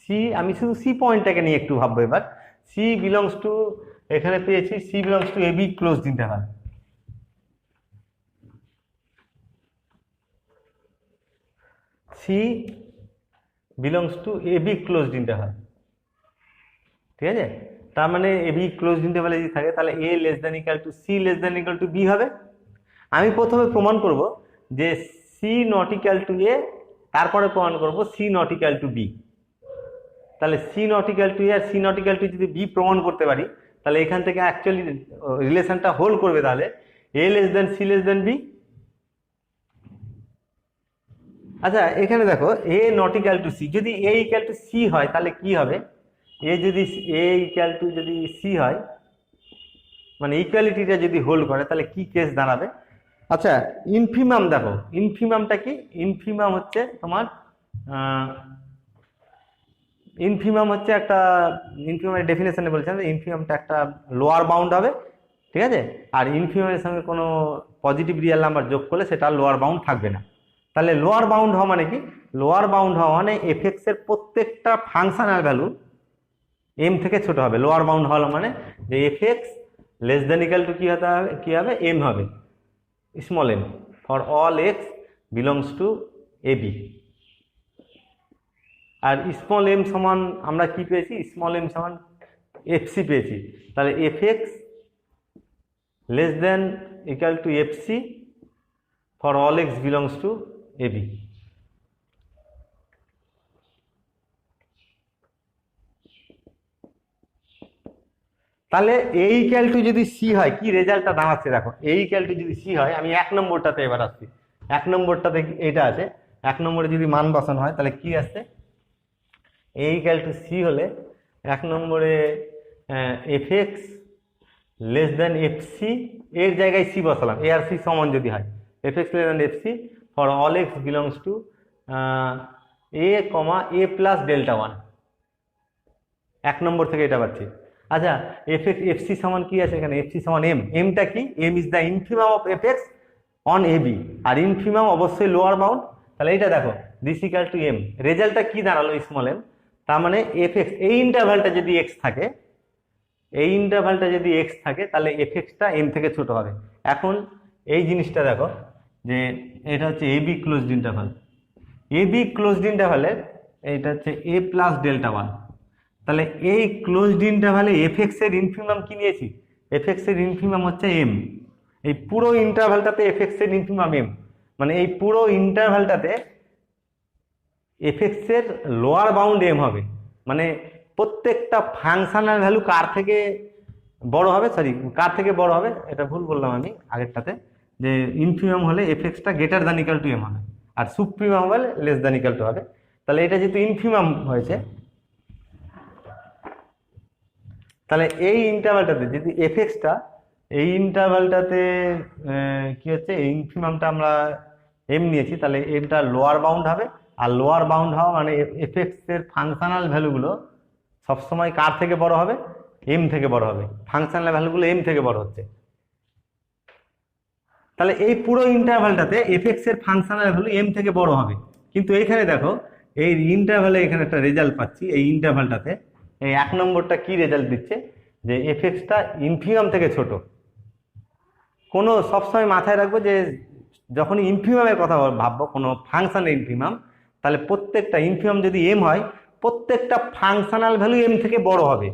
সি, আমি শুধু সি পয়েন্টটাকে নিয়ে একটু ভাববো এবার। সি বিলংস টু, এখানে পেয়েছি c belongs to AB closed interval. C belongs to AB closed interval, ঠিক আছে। তার মানে এবি ক্লোজড ইন্টারভালে যদি থাকে তাহলে a less than equal to c less than equal to b হবে। আমি প্রথমে প্রমাণ করব যে c not equal to a, তারপরে প্রমাণ করব c not equal to b. তাহলে c not equal to a আর সি নট ইকুয়াল টু যদি বি প্রমাণ করতে পারি তাহলে এখান থেকে অ্যাকচুয়ালি রিলেশনটা হোল্ড করবে। তাহলে a less than c less than b. আচ্ছা এখানে দেখো a not equal to c, যদি এ ইকুয়াল টু সি হয় তাহলে কি হবে, এ যদি এ ইকুয়াল টু যদি সি হয়, মানে ইকুয়ালিটিটা যদি হোল্ড করে তাহলে কি কেস দাঁড়াবে। আচ্ছা ইনফিমাম দেখো, ইনফিমামটা কি, ইনফিমাম হচ্ছে তোমার ইনফিমাম হচ্ছে একটা, ইনফিমামের ডেফিনেশনে বলছেন ইনফিমামটা একটা লোয়ার বাউন্ড হবে, ঠিক আছে। আর ইনফিমামের সঙ্গে কোনো পজিটিভ রিয়েল নাম্বার যোগ করলে সেটা লোয়ার বাউন্ড থাকবে না। তাহলে লোয়ার বাউন্ড হওয়া মানে কি, লোয়ার বাউন্ড হওয়া মানে এফএক্স এর প্রত্যেকটা ফাংশনাল ভ্যালু এম থেকে ছোট হবে। লোয়ার বাউন্ড হলো মানে যে f x less than equal to কি হবে এম হবে, small m for all x belongs to a b. আর স্মল এম সমান আমরা কি পেয়েছি, স্মল এম সমান এফসি পেয়েছি। তাহলে f x less than equal to f c for all x belongs to a b. তাহলে এ ইকুয়াল টু যদি সি হয় কি রেজাল্টটা দাঁড়াচ্ছে দেখো। এ ইকুয়াল টু যদি সি হয়, আমি এক নম্বরটাতে এবার আসছি, এক নম্বরটাতে এটা আছে, এক নম্বরে যদি মান বসানো হয় তাহলে কি আসছে, এ ইকুয়াল টু সি হলে এক নম্বরে এফএক্স লেস দেন এফসি, এর জায়গায় সি বসালাম, এ আর সি সমান যদি হয়, FX less then FC for all x belongs to A comma a plus delta one. এক নম্বর থেকে এটা পাচ্ছি। আচ্ছা এফসি সমান কি আছে এখানে, এফসি সমান এম। এমটা কি, m is the infimum of f x on AB, আর ইনফিমাম অবশ্যই লোয়ার বাউন্ড। তাহলে এইটা দেখো দিস ইকুয়াল টু এম, রেজাল্টটা কি দাঁড়ালো স্মল এম। তার মানে এফএক্স এই ইন্টারভ্যালটা যদি এক্স থাকে, এই ইন্টারভ্যালটা যদি এক্স থাকে তাহলে এফএক্সটা এম থেকে ছোট হবে। এখন এই জিনিসটা দেখো যে এটা হচ্ছে a b closed interval, a b closed ইন্টারভ্যালের এইটা হচ্ছে এ প্লাস ডেল্টা ওয়ান। তাহলে এই ক্লোজড ইন্টারভ্যালে এফএক্স এর ইনফিমাম কি নিয়েছি, এফএক্স এর ইনফিমাম হচ্ছে এম। এই পুরো ইন্টারভ্যালটাতে এফএক্স এর ইনফিমাম এম, মানে এই পুরো ইন্টারভ্যালটাতে এফএক্স এর লোয়ার বাউন্ড এম হবে। মানে প্রত্যেকটা ফাংশনাল ভ্যালু কার থেকে বড় হবে, সরি কার থেকে বড় হবে, এটা ভুল বললাম আমি আগেরটাতে, যে ইনফিমাম হলে এফএক্সটা greater than equal to m হবে, আর সুপ্রিমাম হলে লেস দ্যান ইকুয়াল টু হবে। তাহলে এটা যেহেতু ইনফিমাম হয়েছে, তাহলে এই ইন্টারভ্যালটাতে যদি এফএক্সটা এই ইন্টারভ্যালটাতে কি হচ্ছে, এই ইনফিমামটা আমরা এম নিয়েছি, তাহলে এমটা লোয়ার বাউন্ড হবে আর লোয়ার বাউন্ড হওয়া মানে এফ এক্স এর ফাংশনাল ভ্যালুগুলো সবসময় কার থেকে বড় হবে, এম থেকে বড় হবে। ফাংশনাল ভ্যালুগুলো এম থেকে বড় হচ্ছে, তাহলে এই পুরো ইন্টারভ্যালটাতে এফ এক্স এর ফাংশনাল ভ্যালু এম থেকে বড় হবে। কিন্তু এইখানে দেখো এই ইন্টারভ্যালে এখানে একটা রেজাল্ট পাচ্ছি, এই ইন্টারভ্যালটাতে এই 1 নম্বরটা কি রেজাল্ট দিচ্ছে, যে এফ এক্সটা ইনফিমাম থেকে ছোট। কোনো সবসময় মাথায় রাখবো যে যখন ইনফিমামের কথা ভাববো, কোনো ফাংশনের ইনফিমাম, তাহলে প্রত্যেকটা ইনফিমাম যদি এম হয়, প্রত্যেকটা ফাংশনাল ভ্যালু এম থেকে বড় হবে।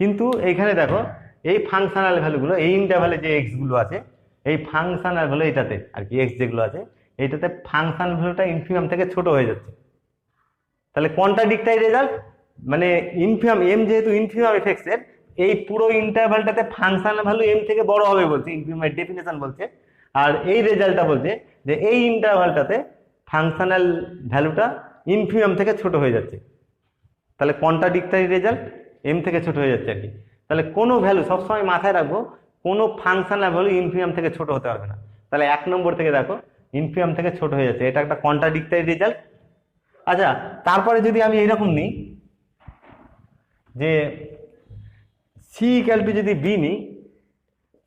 কিন্তু এইখানে দেখো এই ফাংশনাল ভ্যালুগুলো এই ইন্টারভ্যালে যে এক্স গুলো আছে, এই ফাংশনাল ভ্যালু এটাতে আর কি এক্স যেগুলো আছে এইটাতে ফাংশনাল ভ্যালুটা ইনফিমাম থেকে ছোট হয়ে যাচ্ছে। তাহলে কন্ট্রাডিক্টারি রেজাল্ট, মানে ইনফিমাম এম যেহেতু ইনফিমাম এফ এক্স এর, এই পুরো ইন্টারভ্যালটাতে ফাংশনাল ভ্যালু এম থেকে বড় হবে বলছে, ইনফিমামের ডেফিনেশন বলছে। আর এই রেজাল্টটা বলছে যে এই ইন্টারভ্যালটাতে ফাংশনাল ভ্যালুটা ইনফিমাম থেকে ছোট হয়ে যাচ্ছে। তাহলে কন্ট্রাডিক্টারি রেজাল্ট, এম থেকে ছোট হয়ে যাচ্ছে আর কি। তাহলে কোনো ভ্যালু সবসময় মাথায় রাখবো, কোনো ফাংশনাল ভ্যালু ইনফিমাম থেকে ছোট হতে পারবে না। তাহলে 1 নম্বর থেকে দেখো ইনফিমাম থেকে ছোট হয়ে যাচ্ছে, এটা একটা কন্ট্রাডিক্টারি রেজাল্ট। আচ্ছা, তারপরে যদি আমি এইরকম নিই যে সি ইকুয়াল টু যদি বি নিই,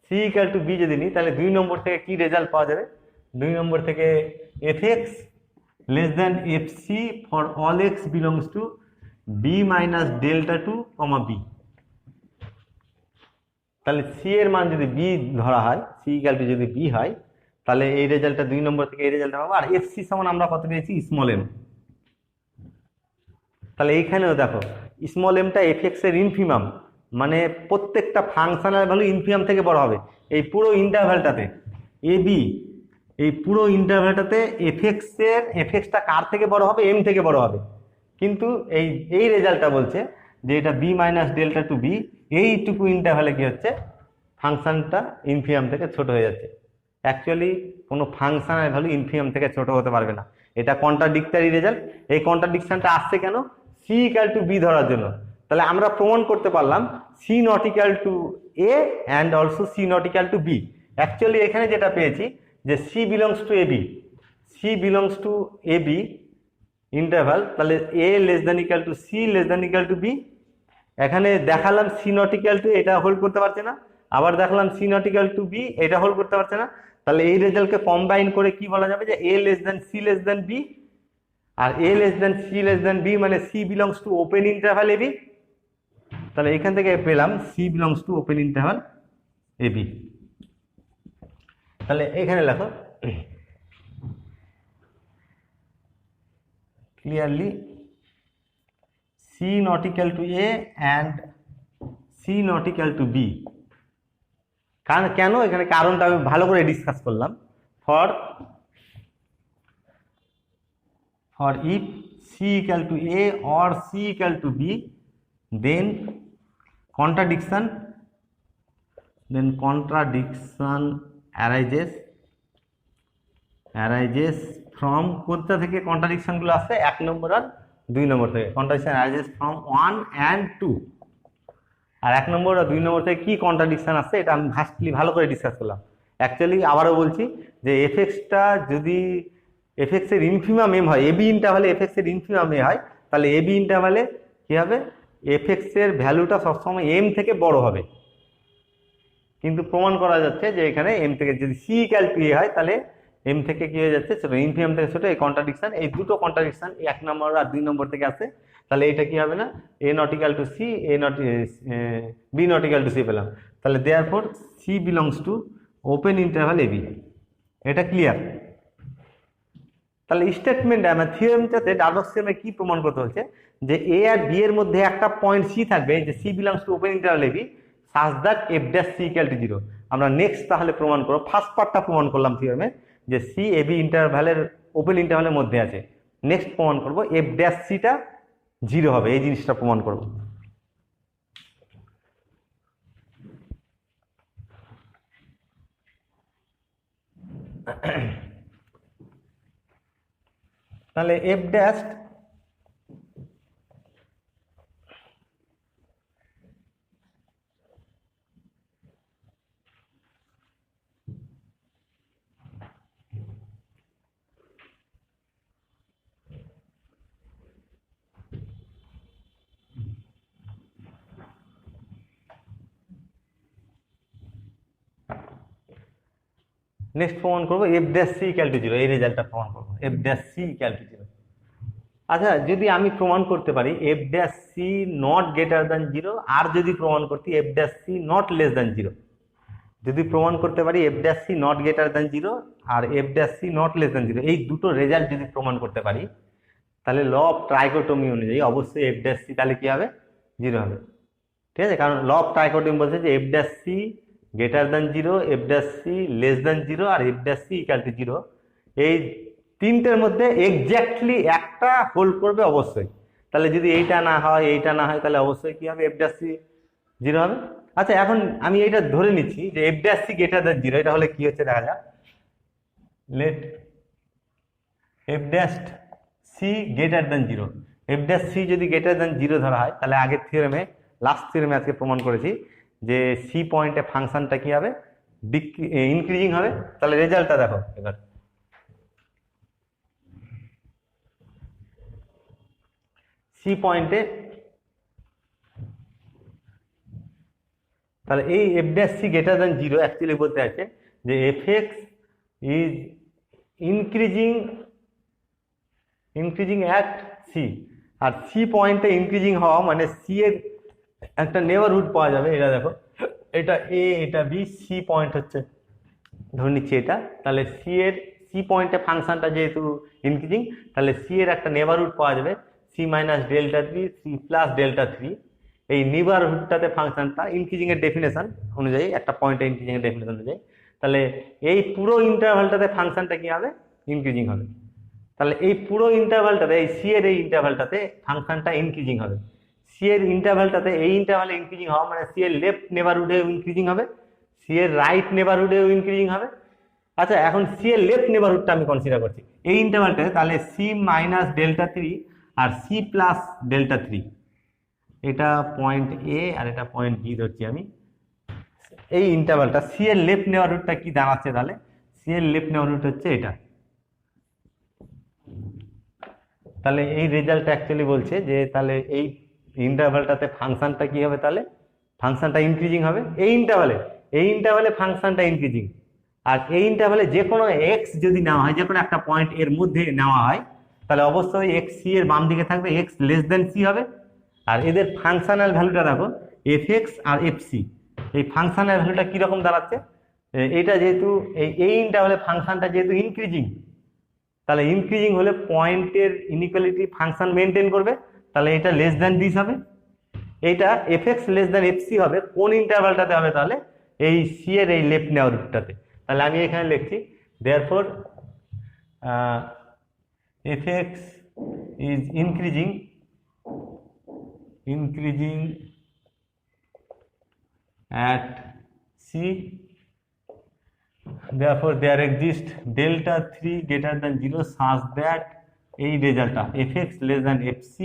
সি ইকুয়াল টু বি যদি নিই, তাহলে 2 নম্বর থেকে কি রেজাল্ট পাওয়া যাবে? 2 নম্বর থেকে f x less than f C for all x belongs to b minus delta two comma b. তাহলে সি এর মান যদি বি ধরা হয়, সি ইকুয়াল টু যদি বি হয়, তাহলে এই রেজাল্টটা 2 নম্বর থেকে এই রেজাল্টটা পাবো। আর এফ সি সমান আমরা কত পেয়েছি? Small m. তাহলে এইখানেও দেখো স্মল এমটা এফ এক্স এর ইনফিমাম, মানে প্রত্যেকটা ফাংশনাল ভ্যালু ইনফিমাম থেকে বড় হবে। এই পুরো ইন্টারভ্যালটাতে এ বি, এই পুরো ইন্টারভ্যালটাতে এফ এক্সটা কার থেকে বড় হবে? এম থেকে বড় হবে। কিন্তু এই রেজাল্টটা বলছে যে এটা b minus delta two b, এইটুকু ইন্টারভ্যালে কি হচ্ছে? ফাংশনটা ইনফিমাম থেকে ছোট হয়ে যাচ্ছে। অ্যাকচুয়ালি কোনো ফাংশনের ভ্যালু ইনফিমাম থেকে ছোট হতে পারবে না। এটা কন্ট্রাডিক্টারি রেজাল্ট। এই কন্ট্রাডিকশনটা আসছে কেন? সি ইকুয়াল টু বি ধরার জন্য। তাহলে আমরা প্রমাণ করতে পারলাম c not equal to a and also c not equal to b. Actually এখানে যেটা পেয়েছি যে c belongs to A b, c belongs to A b interval, তাহলে a less than equal to c less than equal to b. এখানে দেখালাম c not equal to, এটা hold করতে পারছে না। আবার দেখালাম c not equal to b, এটা হোল্ড করতে পারছে না। তাহলে এই রেজাল্টকে কম্বাইন করে কি বলা যাবে? যে a less than c less than b. আর a less than c less than b মানে c belongs to open interval A b. তাহলে এখান থেকে পেলাম c belongs to open interval A b. তাহলে এখানে লেখো clearly c not equal to a and c not equal to b. কারণ কেন? এখানে কারণটা আমি ভালো করে ডিসকাস করলাম। For if c equal to a or c equal to b, then contradiction arises from কোথা থেকে কন্ট্রাডিকশন গুলো আসছে? 1 নম্বর আর 2 নম্বর থেকে। Contradiction arises from 1 and 2। R 1 number R 2 number থেকে কি কন্ট্রাডিকশন আসছে এটা আমি ভালো করে ডিসকাস করলাম। অ্যাকচুয়ালি আবারও বলছি যে এফ এক্সটা যদি এফ এক্স এর ইনফিমাম এম হয়, এবি ইন্টারভালে এফ এক্স এর ইনফিমাম এ হয়, তাহলে এবি ইন্টারভালে কি হবে? এফ এক্স এর ভ্যালুটা সবসময় এম থেকে বড় হবে। কিন্তু প্রমাণ করা যাচ্ছে যে এখানে এম থেকে যদি সি ইকুয়াল টু এ হয়, তাহলে এম থেকে কি হয়ে যাচ্ছে? ছোট, ইনফিমাম থেকে ছোট। এই কন্ট্রাডিকশন, এই দুটো কন্ট্রাডিকশন 1 নম্বর আর 2 নম্বর থেকে আসে। তাহলে এটা কি হবে না? A not equal to c, b not equal to c পেলাম। তাহলে therefore c belongs to open interval A b. এটা ক্লিয়ার? তাহলে স্টেটমেন্টে আমার থিওরেমটাতে ডার্লস থিওরেমে কি প্রমাণ করতে হচ্ছে? যে এ আর বি এর মধ্যে একটা পয়েন্ট সি থাকবে, যে c belongs to open interval A B such that F dash C equal to 0। আমরা নেক্সট তাহলে প্রমাণ করব। ফার্স্ট পার্টটা প্রমাণ করলাম থিওরেমে যে সি এ বি ইন্টারভালের ওপেন ইন্টারভালের মধ্যে আছে। নেক্সট প্রমাণ করব এফ ড্যাশ সিটা 0 হবে, এই জিনিসটা প্রমাণ করব। তাহলে এফ ড্যাশ নেক্সট প্রমাণ করবো F dash C equal to zero, এই রেজাল্টটা প্রমাণ করবো F dash C equal to zero. আচ্ছা, যদি আমি প্রমাণ করতে পারি F dash C not greater than zero, আর যদি প্রমাণ করতে F dash C not less than zero, যদি প্রমাণ করতে পারি F dash C not greater than zero আর F dash C not less than zero, এই দুটো রেজাল্ট যদি প্রমাণ করতে পারি, তাহলে ল অফ ট্রাইকোটমি অনুযায়ী অবশ্যই এফ ড্যাশ সি তাহলে কি হবে, জিরো হবে। ঠিক আছে, কারণ ল অফ ট্রাইকোটমি বলছে যে F dash c greater than zero, f dash c less than zero আর F dash C equal to zero, এই তিনটের মধ্যে এক্স্যাক্টলি একটা হোল্ড করবে অবশ্যই। তাহলে যদি এইটা না হয় এইটা না হয় তাহলে অবশ্যই কি হবে, এফ ড্যাশ সি জিরো হবে। আচ্ছা, এখন আমি এইটা ধরে নিচ্ছি যে F dash c greater than zero, এটা হলে কি হচ্ছে দেখা যাক। Let f dash c greater than zero, f dash c যদি গ্রেটার দ্যান জিরো ধরা হয়, তাহলে আগের থিওরেমে লাস্ট থিওরেমে আজকে প্রমাণ করেছি যে সি পয়েন্টে ফাংশনটা কি হবে, ইনক্রিজিং হবে। তাহলে রেজাল্টটা দেখো এবার, সি পয়েন্টে, তাহলে এই f dash c greater than zero actually বলতে আছে যে F x is increasing at c, আর সি পয়েন্টে ইনক্রিজিং হওয়া মানে সি এর একটা নেবারহুড পাওয়া যাবে। এটা দেখো, এটা এ এটা বি, সি পয়েন্ট হচ্ছে ধরে নিচ্ছি এটা, তাহলে সি পয়েন্টে ফাংশনটা যেহেতু ইনক্রিজিং, তাহলে সি এর একটা নেবারহুড পাওয়া যাবে c minus delta three, c plus delta three. এই নেবারহুডটাতে ফাংশনটা ইনক্রিজিং এর ডেফিনেশন অনুযায়ী, একটা পয়েন্টে ইনক্রিজিং এর ডেফিনেশন অনুযায়ী, তাহলে এই পুরো ইন্টারভালটাতে ফাংশনটা কি হবে, ইনক্রিজিং হবে। তাহলে এই পুরো ইন্টারভালটাতে, এই সি এর এই ইন্টারভালটাতে ফাংশনটা ইনক্রিজিং হবে। সি এর ইন্টারভালটাতে, এই ইন্টারভালে ইনক্রিজিং হওয়া মানে সি এর লেফট নেবারহুডেও ইনক্রিজিং হবে, সি এর রাইট নেবারহুডেও ইনক্রিজিং হবে। আচ্ছা, এখন সি এর লেফট নেবারহুডটা আমি কনসিডার করছি এই ইন্টারভালটাতে, তাহলে সি মাইনাস ডেল্টা থ্রি আর সি প্লাস ডেল্টা থ্রি, এটা পয়েন্ট এ আর এটা পয়েন্ট বি ধরছি আমি। এই ইন্টারভালটা সি এর লেফট নেবারহুডটা কি দাঁড়াচ্ছে, তাহলে সি এর লেফট নেবারহুড হচ্ছে এটা। তাহলে এই রেজাল্টটা অ্যাকচুয়ালি বলছে যে তাহলে এই ইন্টারভালটাতে ফাংশনটা কি হবে, তাহলে ফাংশনটা ইনক্রিজিং হবে এই ইন্টারভালে ফাংশনটা ইনক্রিজিং। আর এই ইন্টারভালে যে কোনো এক্স যদি নেওয়া হয়, যে কোনো একটা পয়েন্ট এর মধ্যে নেওয়া হয়, তাহলে অবশ্যই এক্স সি এর বাম দিকে থাকবে, এক্স লেস দেন সি হবে। আর এদের ফাংশনাল ভ্যালুটা দেখো, এফ এক্স আর এফ সি, এই ফাংশনাল ভ্যালুটা কিরকম দাঁড়াচ্ছে, এইটা যেহেতু এই ইন্টারভালে ফাংশনটা যেহেতু ইনক্রিজিং, তাহলে ইনক্রিজিং হলে পয়েন্টের ইনইকুয়ালিটি ফাংশন মেনটেন করবে, তাহলে এটা লেস দ্যান দিস হবে। এইটা f x less than F c হবে কোন ইন্টারভালটাতে হবে, তাহলে এই সি এর এই লেফট নেবারহুডটাতে। তাহলে আমি এখানে লিখছি therefore F x is increasing at c, therefore there exists delta 3 greater than 0 such that এই রেজাল্টটা fx less than fc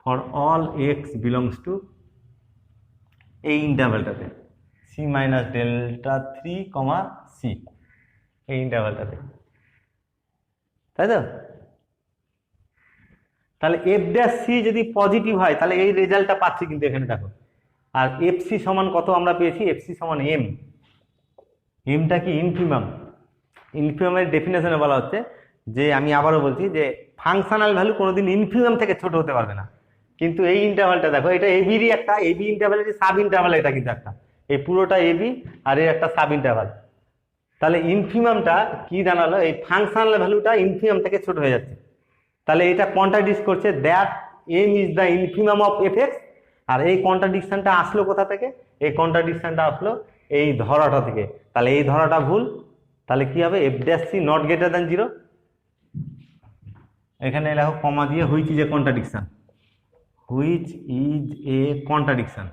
for all x belongs to এই ইন্টারভালটাতে c minus delta 3 c, এই ইন্টারভালটাতে, তাই তো? তাহলে এফ ড্যাশ সি যদি positive হয় তাহলে এই রেজাল্টটা পাচ্ছি, কিন্তু এখানে দেখো। আর এফ সি সমান কত আমরা পেয়েছি, এফ সি সমান এম। এমটা কি, ইনফিমাম। ইনফিমামের ডেফিনেশনে বলা হচ্ছে যে, আমি আবারও বলছি যে ফাংশনাল ভ্যালু কোনোদিন ইনফিমাম থেকে ছোট হতে পারবে না। কিন্তু এই ইন্টারভালটা দেখো, এটা এবিরই একটা, এবি ইন্টারভালের সাব ইন্টারভাল, এটা কিন্তু একটা, এই পুরোটা এবি আর এর একটা সাব ইন্টারভাল। তাহলে ইনফিমামটা কি দাঁড়ালো, এই ফাংশনাল ভ্যালুটা ইনফিমাম থেকে ছোট হয়ে যাচ্ছে। তাহলে এটা কন্ট্রাডিক্ট করছে that M is the infimum of F x. আর এই কন্ট্রাডিকশনটা আসলো কোথা থেকে, এই কন্ট্রাডিকশনটা আসলো এই ধরাটা থেকে। তাহলে এই ধরাটা ভুল। তাহলে কি হবে, F dash C not greater than zero, এখানে লেখো কমা দিয়ে, which is a contradiction, which is a contradiction,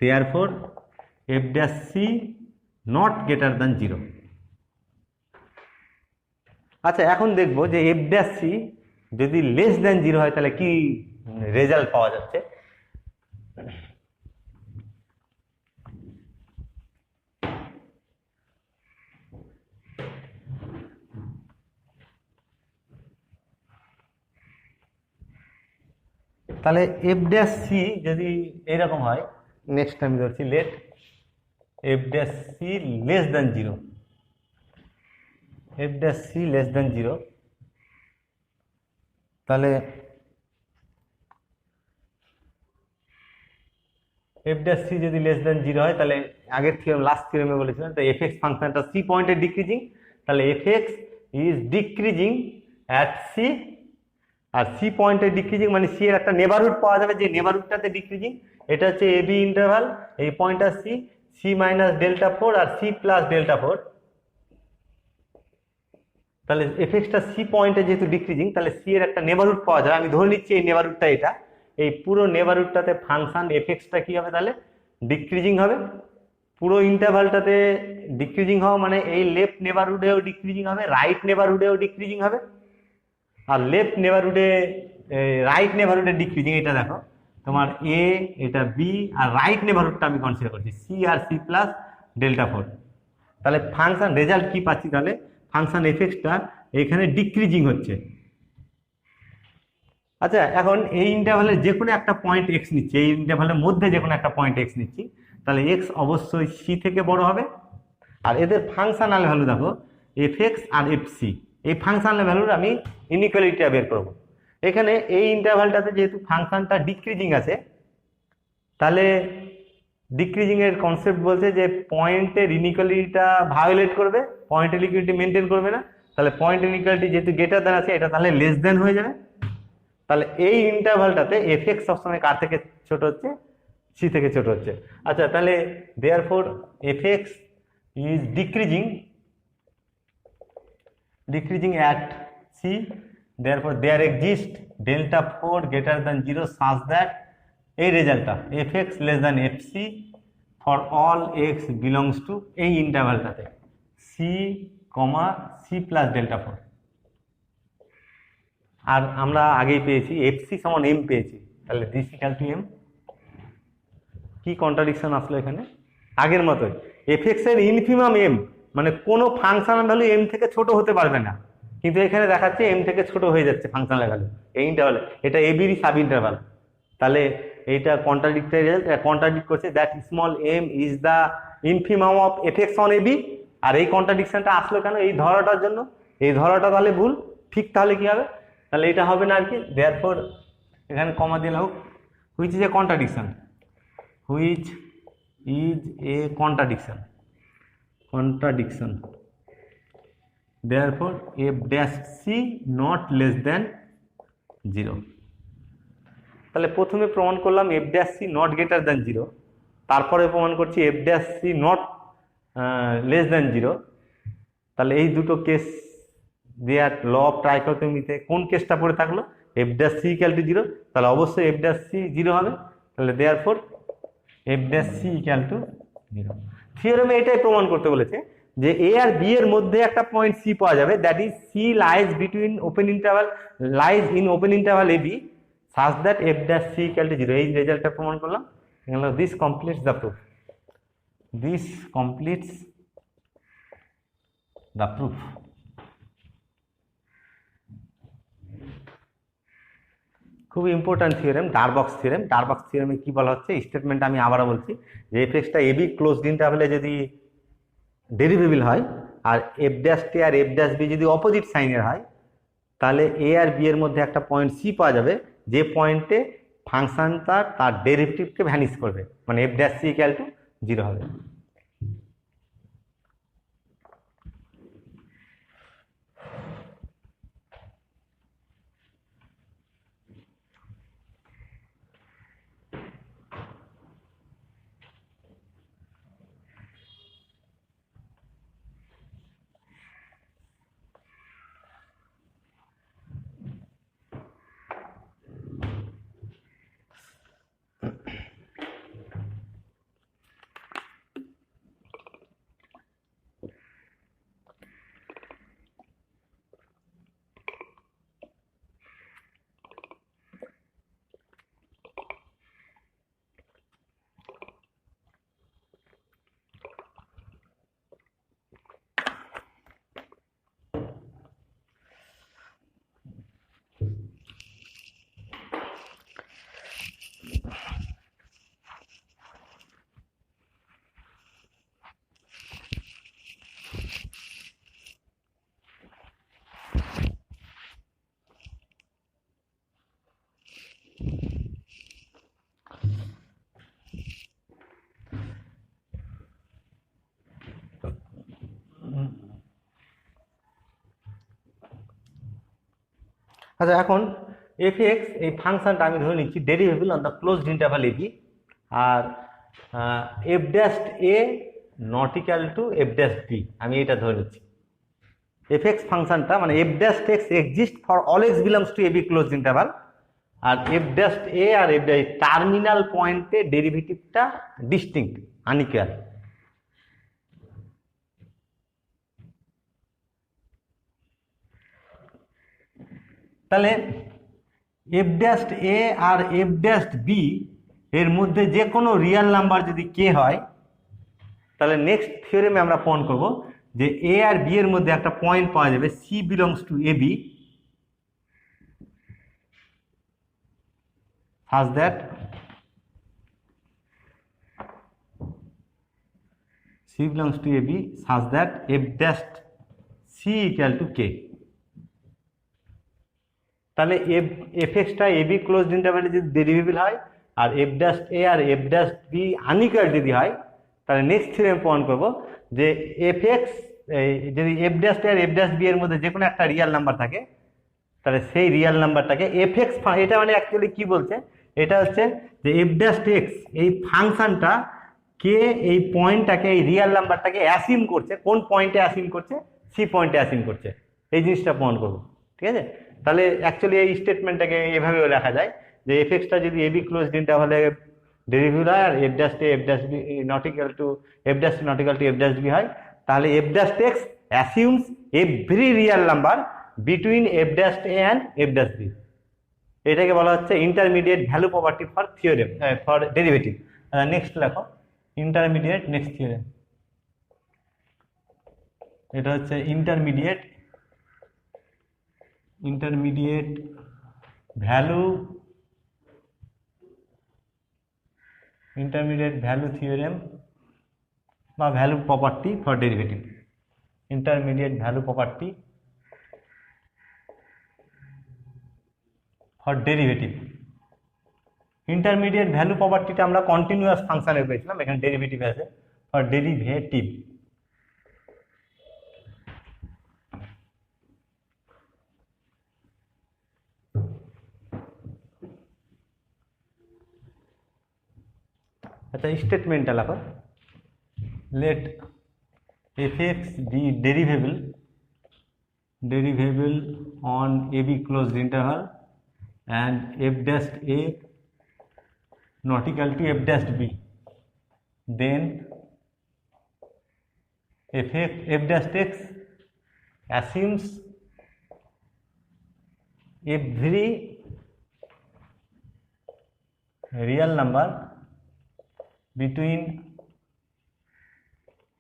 therefore f dash C not greater than zero. আচ্ছা, এখন দেখবো যে এফ ড্যাশ সি যদি লেস দ্যান জিরো হয় তাহলে কি রেজাল্ট পাওয়া যাচ্ছে। তাহলে এফ ড্যাশ সি যদি এরকম হয়, নেক্সট আমি ধরছি let f dash c less than zero, f dash c less than zero, তাহলে এফ ড্যাশ সি যদি লেস দেন জিরো হয় তাহলে আগের থিওরেম লাস্ট থিওরেমে বলেছিলাম তো এফ এক্স ফাংশনটা সি পয়েন্টে ডিক্রিজিং, তাহলে f x is decreasing at c, আর সি পয়েন্টে ডিক্রিজিং মানে সি এর একটা নেবারহুড পাওয়া যাবে, যে নেবারহুডটাতে ডিক্রিজিং, এটা হচ্ছে এ বি ইন্টারভাল, এই পয়েন্টটা C, C minus delta four আর সি প্লাস ডেল্টা ফোর, তাহলে এফ এক্সটা সি পয়েন্টে যেহেতু ডিক্রিজিং তাহলে সি এর একটা নেবারহুড পাওয়া যায়, আমি ধরে নিচ্ছি এই নেবারহুডটা এটা, এই পুরো নেবারহুডটাতে ফাংশন এফ এক্সটা কি হবে তাহলে ডিক্রিজিং হবে, পুরো ইন্টারভালটাতে ডিক্রিজিং হওয়া মানে এই লেফট নেবারহুডেও ডিক্রিজিং হবে, রাইট নেবারহুডেও ডিক্রিজিং হবে, আর লেফট নেবারহুডে রাইট নেবারহুডে ডিক্রিজিং, এটা দেখো তোমার এ, এটা বি, আর রাইট নেবারহুডটা আমি কনসিডার করছি সি আর সি প্লাস ডেল্টা ফোর, তাহলে ফাংশন রেজাল্ট কি পাচ্ছি, তাহলে ফাংশন এফ এক্সটা এখানে ডিক্রিজিং হচ্ছে। আচ্ছা এখন এই ইন্টারভালের যে কোনো একটা পয়েন্ট এক্স নিচ্ছি, এই ইন্টারভালের মধ্যে যে কোনো একটা পয়েন্ট এক্স নিচ্ছি, তাহলে এক্স অবশ্যই সি থেকে বড় হবে, আর এদের ফাংশনাল ভ্যালু দেখো এফ এক্স আর এফ সি, এই ফাংশনাল ভ্যালুর আমি ইনইকুয়ালিটিটা বের করব। এখানে এই ইন্টারভালটাতে যেহেতু ফাংশনটা ডিক্রিজিং আছে, তাহলে ডিক্রিজিং এর কনসেপ্ট বলছে যে পয়েন্টের ইনইকুয়ালিটিটা ভায়োলেট করবে, পয়েন্টের ইকুয়ালিটি মেনটেন করবে না, তাহলে পয়েন্ট ইনইকুয়ালিটি যেহেতু গ্রেটার দেন আছে এটা তাহলে লেস দেন হয়ে যাবে, তাহলে এই ইন্টারভালটাতে এফ এক্স সবসময় কার থেকে ছোট হচ্ছে, সি থেকে ছোট হচ্ছে। আচ্ছা তাহলে therefore F x is decreasing at C, therefore there exist delta four greater than zero such that এই রেজাল্টটা F x less than F C for all x belongs to এই ইন্টারভালটাতে C comma C plus delta four, আর আমরা আগেই পেয়েছি F C সমান M পেয়েছি, তাহলে দিস ইকাল টু এম, কি কন্ট্রাডিকশন আসলো এখানে, আগের মতোই এফ এক্স এর ইনফিমাম এম মানে কোনো ফাংশনাল ভ্যালু এম থেকে ছোট হতে পারবে না, কিন্তু এখানে দেখাচ্ছে এম থেকে ছোট হয়ে যাচ্ছে ফাংশনাল ভ্যালু এই ইন্টারভালে, এটা এবিরই সাব ইন্টারভাল, তাহলে এইটা কন্ট্রাডিক্টরি রেজাল্ট কন্ট্রাডিক্ট করছে that small M is the infimum of F X on AB, আর এই কন্ট্রাডিকশনটা আসলো কেন, এই ধরাটার জন্য, এই ধরাটা তাহলে ভুল, ঠিক তাহলে কি হবে, তাহলে এটা হবে না আর কি, দেয়ারফর এখানে কমা দিলে হোক which is a contradiction, which is a contradiction, therefore f dash c not less than 0, তাহলে প্রথমে প্রমাণ করলাম f dash c not greater than 0, তারপরে প্রমাণ করছি f dash c not less than 0, তাহলে এই দুটো কেস দেয়ার ল অফ ট্রাইকোটমিতে কোন কেসটা পড়ে থাকলো, f dash c equal to 0, তাহলে অবশ্যই f dash c 0 হবে, তাহলে therefore F dash C equal to 0। থিওরেমে এটাই প্রমাণ করতে বলেছে যে এ আর বি এর মধ্যে একটা পয়েন্ট সি পাওয়া যাবে, that is C lies between open interval lies in open interval A B such that F dash C equal to 0, এই রেজাল্টটা প্রমাণ করলাম, this completes the proof, this completes the proof. খুব important theorem Darboux theorem, Darboux থিওরেমে কি বলা হচ্ছে statement আমি আবারও বলছি যে এফ এক্সটা এবি ক্লোজড ইন্টারভ্যালে যদি ডেরিভেবল হয় আর এফ ড্যাশ টি আর এফ ড্যাশ বি যদি অপোজিট সাইনের হয়, তাহলে এ আর বি এর মধ্যে একটা পয়েন্ট সি পাওয়া যাবে যে পয়েন্টে ফাংশনটা তার ডেরিভেটিভকে ভ্যানিশ করবে, মানে F dash C equal to 0 হবে। আচ্ছা, এখন এফ এক্স এই ফাংশনটা আমি ধরে নিচ্ছি derivable on the closed interval AB, আর F dash A not equal to F dash B, আমি এটা ধরে নিচ্ছি। এফ এক্স ফাংশনটা মানে F dash X exist for all x belongs to AB closed interval, আর এফ ড্যাশ এ আর F dash terminal পয়েন্টে ডেরিভেটিভটা ডিস্টিংক্ট, আনইকুয়াল। তাহলে এফ ড্যাশ এ আর এফ ড্যাশ বি এর মধ্যে যে কোনো রিয়েল নাম্বার যদি কে হয়, তাহলে নেক্সট থিওরেমে আমরা প্রমাণ করব যে এ আর বি এর মধ্যে একটা পয়েন্ট পাওয়া যাবে C belongs to A B, such that C belongs to AB such that F dash C equal to K। তাহলে এফ এক্সটা এ বি ক্লোজড ইন্টারভ্যালে যদি ডেরিভেবল হয় আর এফ ড্যাশ এ আর এফ ড্যাশ বি আনইকুয়াল যদি হয়, তাহলে নেক্সট থিওরেম প্রমাণ করব যে এফ এক্স যদি এফ ড্যাশ এ আর এফ ড্যাশ বি এর মধ্যে যে কোনো একটা রিয়েল নাম্বার থাকে, তাহলে সেই রিয়েল নাম্বারটাকে এফ এক্স, এটা মানে অ্যাকচুয়ালি কি বলছে, এটা হচ্ছে যে এফ ড্যাশ এক্স এই ফাংশনটা কে এই পয়েন্টটাকে এই রিয়েল নাম্বারটাকে অ্যাসিউম করছে, কোন পয়েন্টে অ্যাসিউম করছে, সি পয়েন্টে অ্যাসিউম করছে, এই জিনিসটা প্রমাণ করবো। ঠিক আছে, তাহলে অ্যাকচুয়ালি এই স্টেটমেন্টটাকে এভাবেও লেখা যায় যে এফ এক্সটা যদি এবি ক্লোজড ইন্টারভালে ডেরিভেবল হয় আর F dash A F dash B not equal to F dash not equal to F dash B হয়, তাহলে F dash X assumes every real number between F dash A and F dash B. এটাকে বলা হচ্ছে intermediate value property for theorem for derivative. Next লেখো intermediate next theorem, এটা হচ্ছে intermediate value theorem বা value property for derivative. Intermediate value property for derivative. Intermediate value প্রপার্টিটা আমরা continuous ফাংশনে পেয়েছিলাম, এখানে ডেরিভেটিভ আছে ফর ডেরিভেটিভ। আচ্ছা, স্টেটমেন্টটা লেখো, let F x be derivable on A B closed interval and f dash a not equal to f dash b, then f dash x assumes every real number between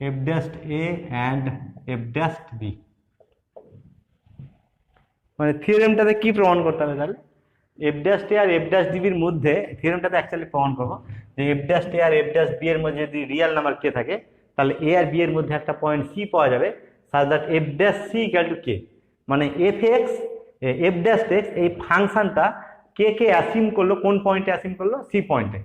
f dash a and f dash b। মানে থিওরেমটাতে কি প্রমাণ করতে হবে, তাহলে F dash এ আর F dash ডিবির মধ্যে থিওরেমটাতে অ্যাকচুয়ালি প্রমাণ করবো যে এফ ড্যাশ এ আর এফ ড্যাশ বি এর মধ্যে যদি রিয়েল নাম্বার কে থাকে, তাহলে এ আর বি এর মধ্যে একটা পয়েন্ট সি পাওয়া যাবে such that F dash C equal to K. মানে এফ ড্যাশ এক্স এই ফাংশনটা কে অ্যাসিউম করলো, কোন পয়েন্টে অ্যাসিউম করলো, সি পয়েন্টে।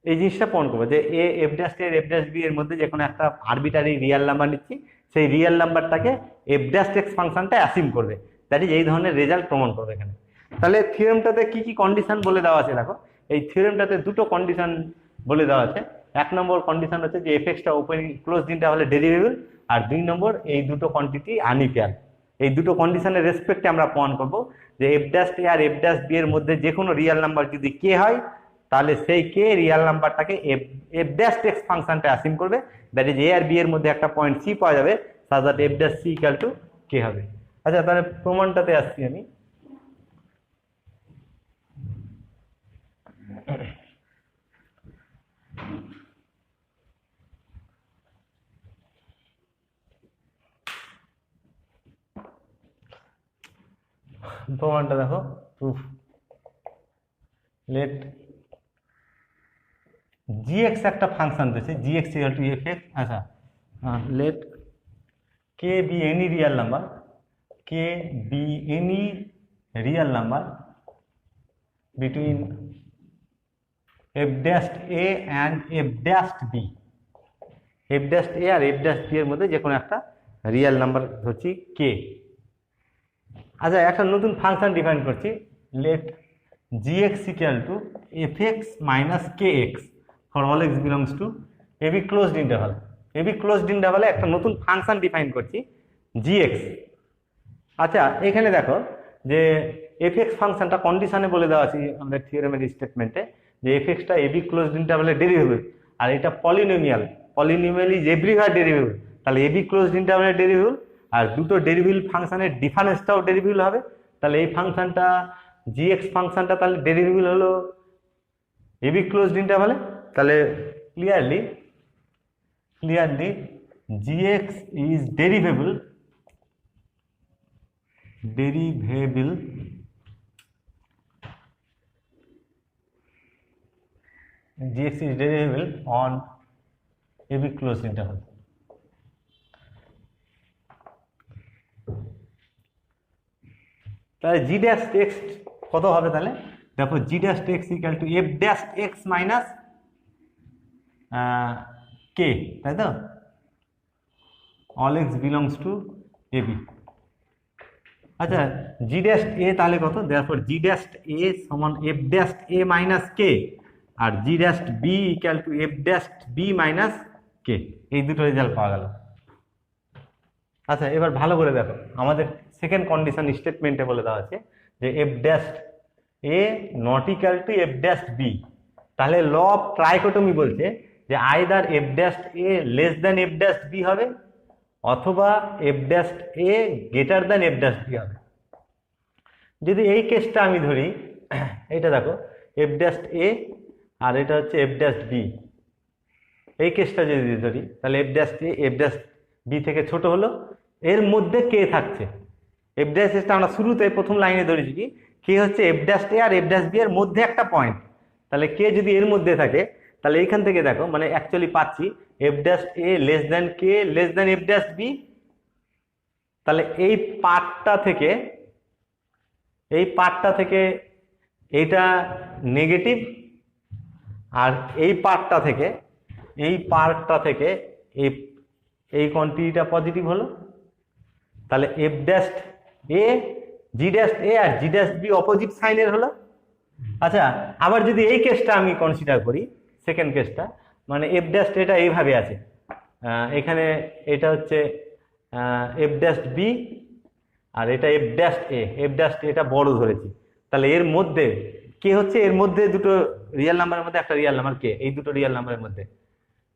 এই জিনিসটা প্রমাণ করবো যে এফ ড্যাশ এ আর এফ ড্যাশ বি এর মধ্যে যে কোনো একটা আরবিটারি রিয়েল নাম্বার নিচ্ছি, সেই রিয়েল নাম্বারটাকে এফ ড্যাশ এক্স ফাংশনটা অ্যাসিউম করবে, দ্যাট ইজ এই ধরনের রেজাল্ট প্রমাণ করবে এখানে। তাহলে থিওরেমটাতে কি কি কন্ডিশন বলে দেওয়া আছে দেখো, এই থিওরেমটাতে দুটো কন্ডিশন বলে দেওয়া আছে। এক নম্বর কন্ডিশন হচ্ছে যে এফ এক্সটা ওপেন ক্লোজ ইন্টারভালে ডেরিভেবল, আর দুই নম্বর এই দুটো কোয়ান্টিটি আনইকুয়াল। এই দুটো কন্ডিশনের রেসপেক্টে আমরা প্রমাণ করব যে এফ ড্যাশ এ আর এফ ড্যাশ বি এর মধ্যে যে কোনো রিয়েল নাম্বার যদি কে হয়, তাহলে সেই কে রিয়েল নাম্বারটাকে এফ ড্যাশ এক্স ফাংশনটা অ্যাসিউম করবে, দ্যাট ইজ এ আর বি এর মধ্যে একটা পয়েন্ট সি পাওয়া যাবে such that F dash C equal to K হবে। আচ্ছা, তাহলে প্রমাণটাতে আসছি আমি। প্রমাণটা দেখো, প্রুফ লেট জি এক্স একটা ফাংশন দিয়েছে, G X equal to F X. আচ্ছা, let K be any real number, K be any real number between f dash a and f dash b। f dash a আর f dash b এর মধ্যে যে কোনো একটা real number হচ্ছে কে। আচ্ছা, একটা নতুন ফাংশন ডিফাইন করছি, let gx equal to fx minus kx for all x belongs to AB closed interval. AB closed ইন্টারভালে একটা নতুন ফাংশন ডিফাইন করছি gx। আচ্ছা, এখানে দেখো যে fx ফাংশনটা কন্ডিশনে বলে দেওয়া আছে আমাদের থিওরেমের স্টেটমেন্টে যে fxটা এবি ক্লোজড ইন্টারভালে ডেরিভেবল, আর এটা পলিনোমিয়াল, পলিনোমিয়াল ইজ এভরিওয়্যার ডেরিভেবল। তাহলে এবি ক্লোজড ইন্টারভালে ডেরিভেবল, আর দুটো ডেরিভেবল ফাংশনের ডিফারেন্সটাও ডেরিভেবল হবে। তাহলে এই ফাংশনটা gx ফাংশনটা তাহলে ডেরিভেবল হলো এবি ক্লোজড ইন্টারভালে। তাহলে clearly gx is derivable gx is derivable on AB closed interval. তাহলে g dash x কত হবে? তাহলে দেখো g dash x equal to f dash x minus k, তাই তো, all x belongs to AB। আচ্ছা, g dash a তাহলে কত? therefore g dash a সমান f dash a minus k, R g dash b equal to f dash b minus k। এই দুটো result পাওয়া গেল। আচ্ছা, এবার ভালো করে দেখো, আমাদের সেকেন্ড কন্ডিশন স্টেটমেন্টে বলে দেওয়া আছে যে f dash a not equal two f dash b। তাহলে ল অফ ট্রাইকোটমি বলছে যে either f dash a less than f dash b হবে, অথবা f dash a greater than f dash b হবে। যদি এই কেসটা আমি ধরি, এইটা দেখো f dash a আর এটা হচ্ছে f dash b, এই কেসটা যদি ধরি তাহলে f dash a f dash b থেকে ছোট হলো, এর মধ্যে কে থাকছে। f dash a আমরা শুরুতে প্রথম লাইনে ধরেছি কি কে হচ্ছে f dash a আর f dash b এর মধ্যে একটা পয়েন্ট। তাহলে কে যদি এর মধ্যে থাকে তাহলে এইখান থেকে দেখো মানে অ্যাকচুয়ালি পাচ্ছি f dash a less than k less than f dash b। তাহলে এই পার্টটা থেকে এইটা নেগেটিভ, আর এই পার্টটা থেকে এই কোয়ান্টিটিটা পজিটিভ হলো। তাহলে f dash a g dash a আর g dash b অপোজিট সাইনের হলো। আচ্ছা, আবার যদি এই কেসটা আমি কনসিডার করি, সেকেন্ড কেসটা, মানে f dash এটা এইভাবে আছে, এখানে এটা হচ্ছে f dash b আর এটা f dash a, f dash a এটা বড় ধরেছি। তাহলে এর মধ্যে কে হচ্ছে, এর মধ্যে দুটো রিয়েল নাম্বারের মধ্যে একটা রিয়েল নাম্বার কে, এই দুটো রিয়েল নাম্বারের মধ্যে।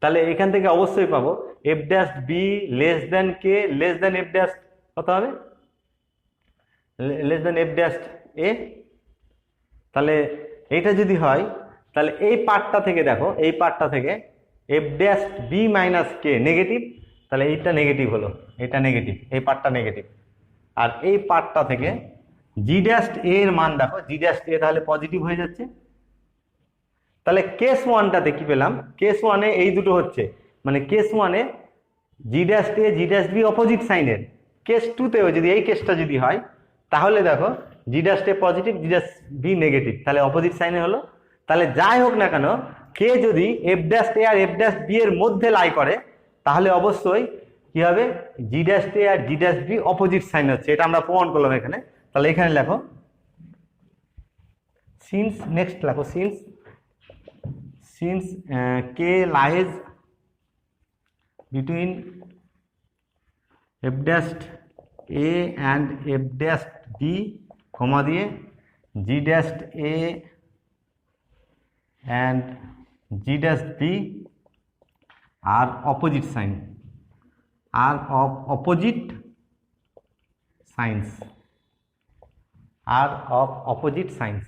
তাহলে এখান থেকে অবশ্যই পাবো f dash b less than k less than f dash কত হবে, less than f dash a। তাহলে এইটা যদি হয় তাহলে এই পার্টটা থেকে দেখো, এই পার্টটা থেকে f dash b minus k negative, তাহলে এইটা নেগেটিভ হলো, এটা নেগেটিভ, এই পার্টটা নেগেটিভ। আর এই পার্টটা থেকে g dash a এর মান দেখো, g dash a তাহলে পজিটিভ হয়ে যাচ্ছে। তাহলে কেস ওয়ানটাতে কি পেলাম, কেস ওয়ানে এই দুটো হচ্ছে, মানে কেস ওয়ানে g dash a g dash b opposite সাইনের। কেস টুতেও যদি এই কেসটা যদি হয় তাহলে দেখো g dash a positive g dash b negative, তাহলে অপোজিট সাইনে হলো। তাহলে যাই হোক না কেন, কে যদি f dash a আর f dash b এর মধ্যে লাই করে তাহলে অবশ্যই কি হবে, g dash a আর g dash b opposite sign হচ্ছে, এটা আমরা প্রমাণ করলাম এখানে। তাহলে এখানে লেখো সিন্স, নেক্সট লেখো since k lies between f dash a and f dash b, কমা দিয়ে g dash a and g dash b are opposite sign, are of opposite signs, are of opposite signs।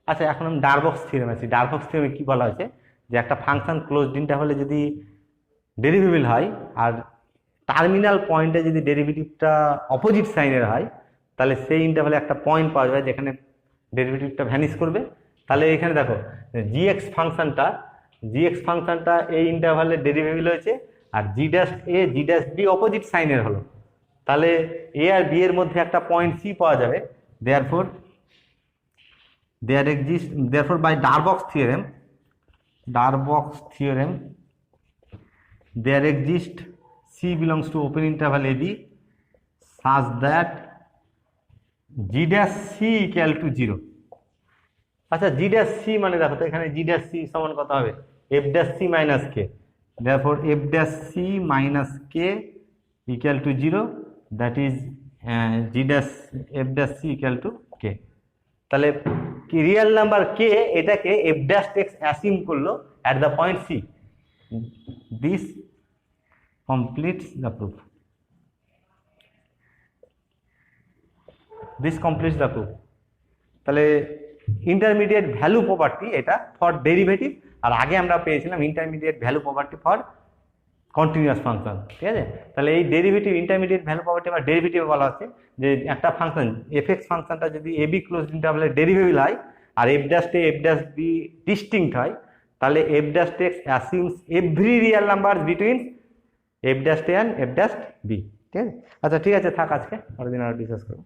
আচ্ছা, এখন আমি ডারবক্স theorem আছি। ডারবক্স থিওরেমে কি বলা হয়েছে যে একটা ফাংশন ক্লোজড ইন্টারভ্যালে যদি ডেরিভেবল হয় আর টার্মিনাল পয়েন্টে যদি ডেরিভেটিভটা অপোজিট সাইনের হয় তাহলে সেই ইন্টারভ্যালে একটা পয়েন্ট পাওয়া যাবে যেখানে ডেরিভেটিভটা ভ্যানিশ করবে। তাহলে এখানে দেখো gx ফাংশনটা এই ইন্টারভ্যালে ডেরিভেবল হয়েছে, আর g dash a g dash b opposite সাইনের হলো। তাহলে a আর b এর মধ্যে একটা পয়েন্ট c পাওয়া যাবে। therefore by Darboux theorem there exists C belongs to open interval A B such that G dash C equal to 0। আচ্ছা জি dash C মানে দেখো তো এখানে জি ড্যাশ সি সমান কত হবে, F dash C minus K, therefore F dash C minus K equal to 0, that is G dash F dash C equal to K. তাহলে কি রিয়েল নাম্বার কে এটাকে এফ ড্যাশ এক্স অ্যাসিউম করলো at the point C, this completes the proof, this completes the proof. তাহলে intermediate value property এটা for derivative, আর আগে আমরা পেয়েছিলাম intermediate value property for continuous function, ঠিক আছে। তাহলে এই ডেরিভেটিভ ইন্টারমিডিয়েট ভ্যালু প্রপার্টি বা ডেরিভেটিভ বলা হচ্ছে যে একটা ফাংশন এফ এক্স ফাংশনটা যদি এ বি ক্লোজ ইন্টারভ্যালে ডেরিভেবল হয় আর F dash A F dash B distinct হয়, তাহলে F dash X assumes every real number between F dash A and F dash B, ঠিক আছে। আচ্ছা ঠিক আছে, থাক, আজকে পরের দিন আরো ডিসকাস করবো।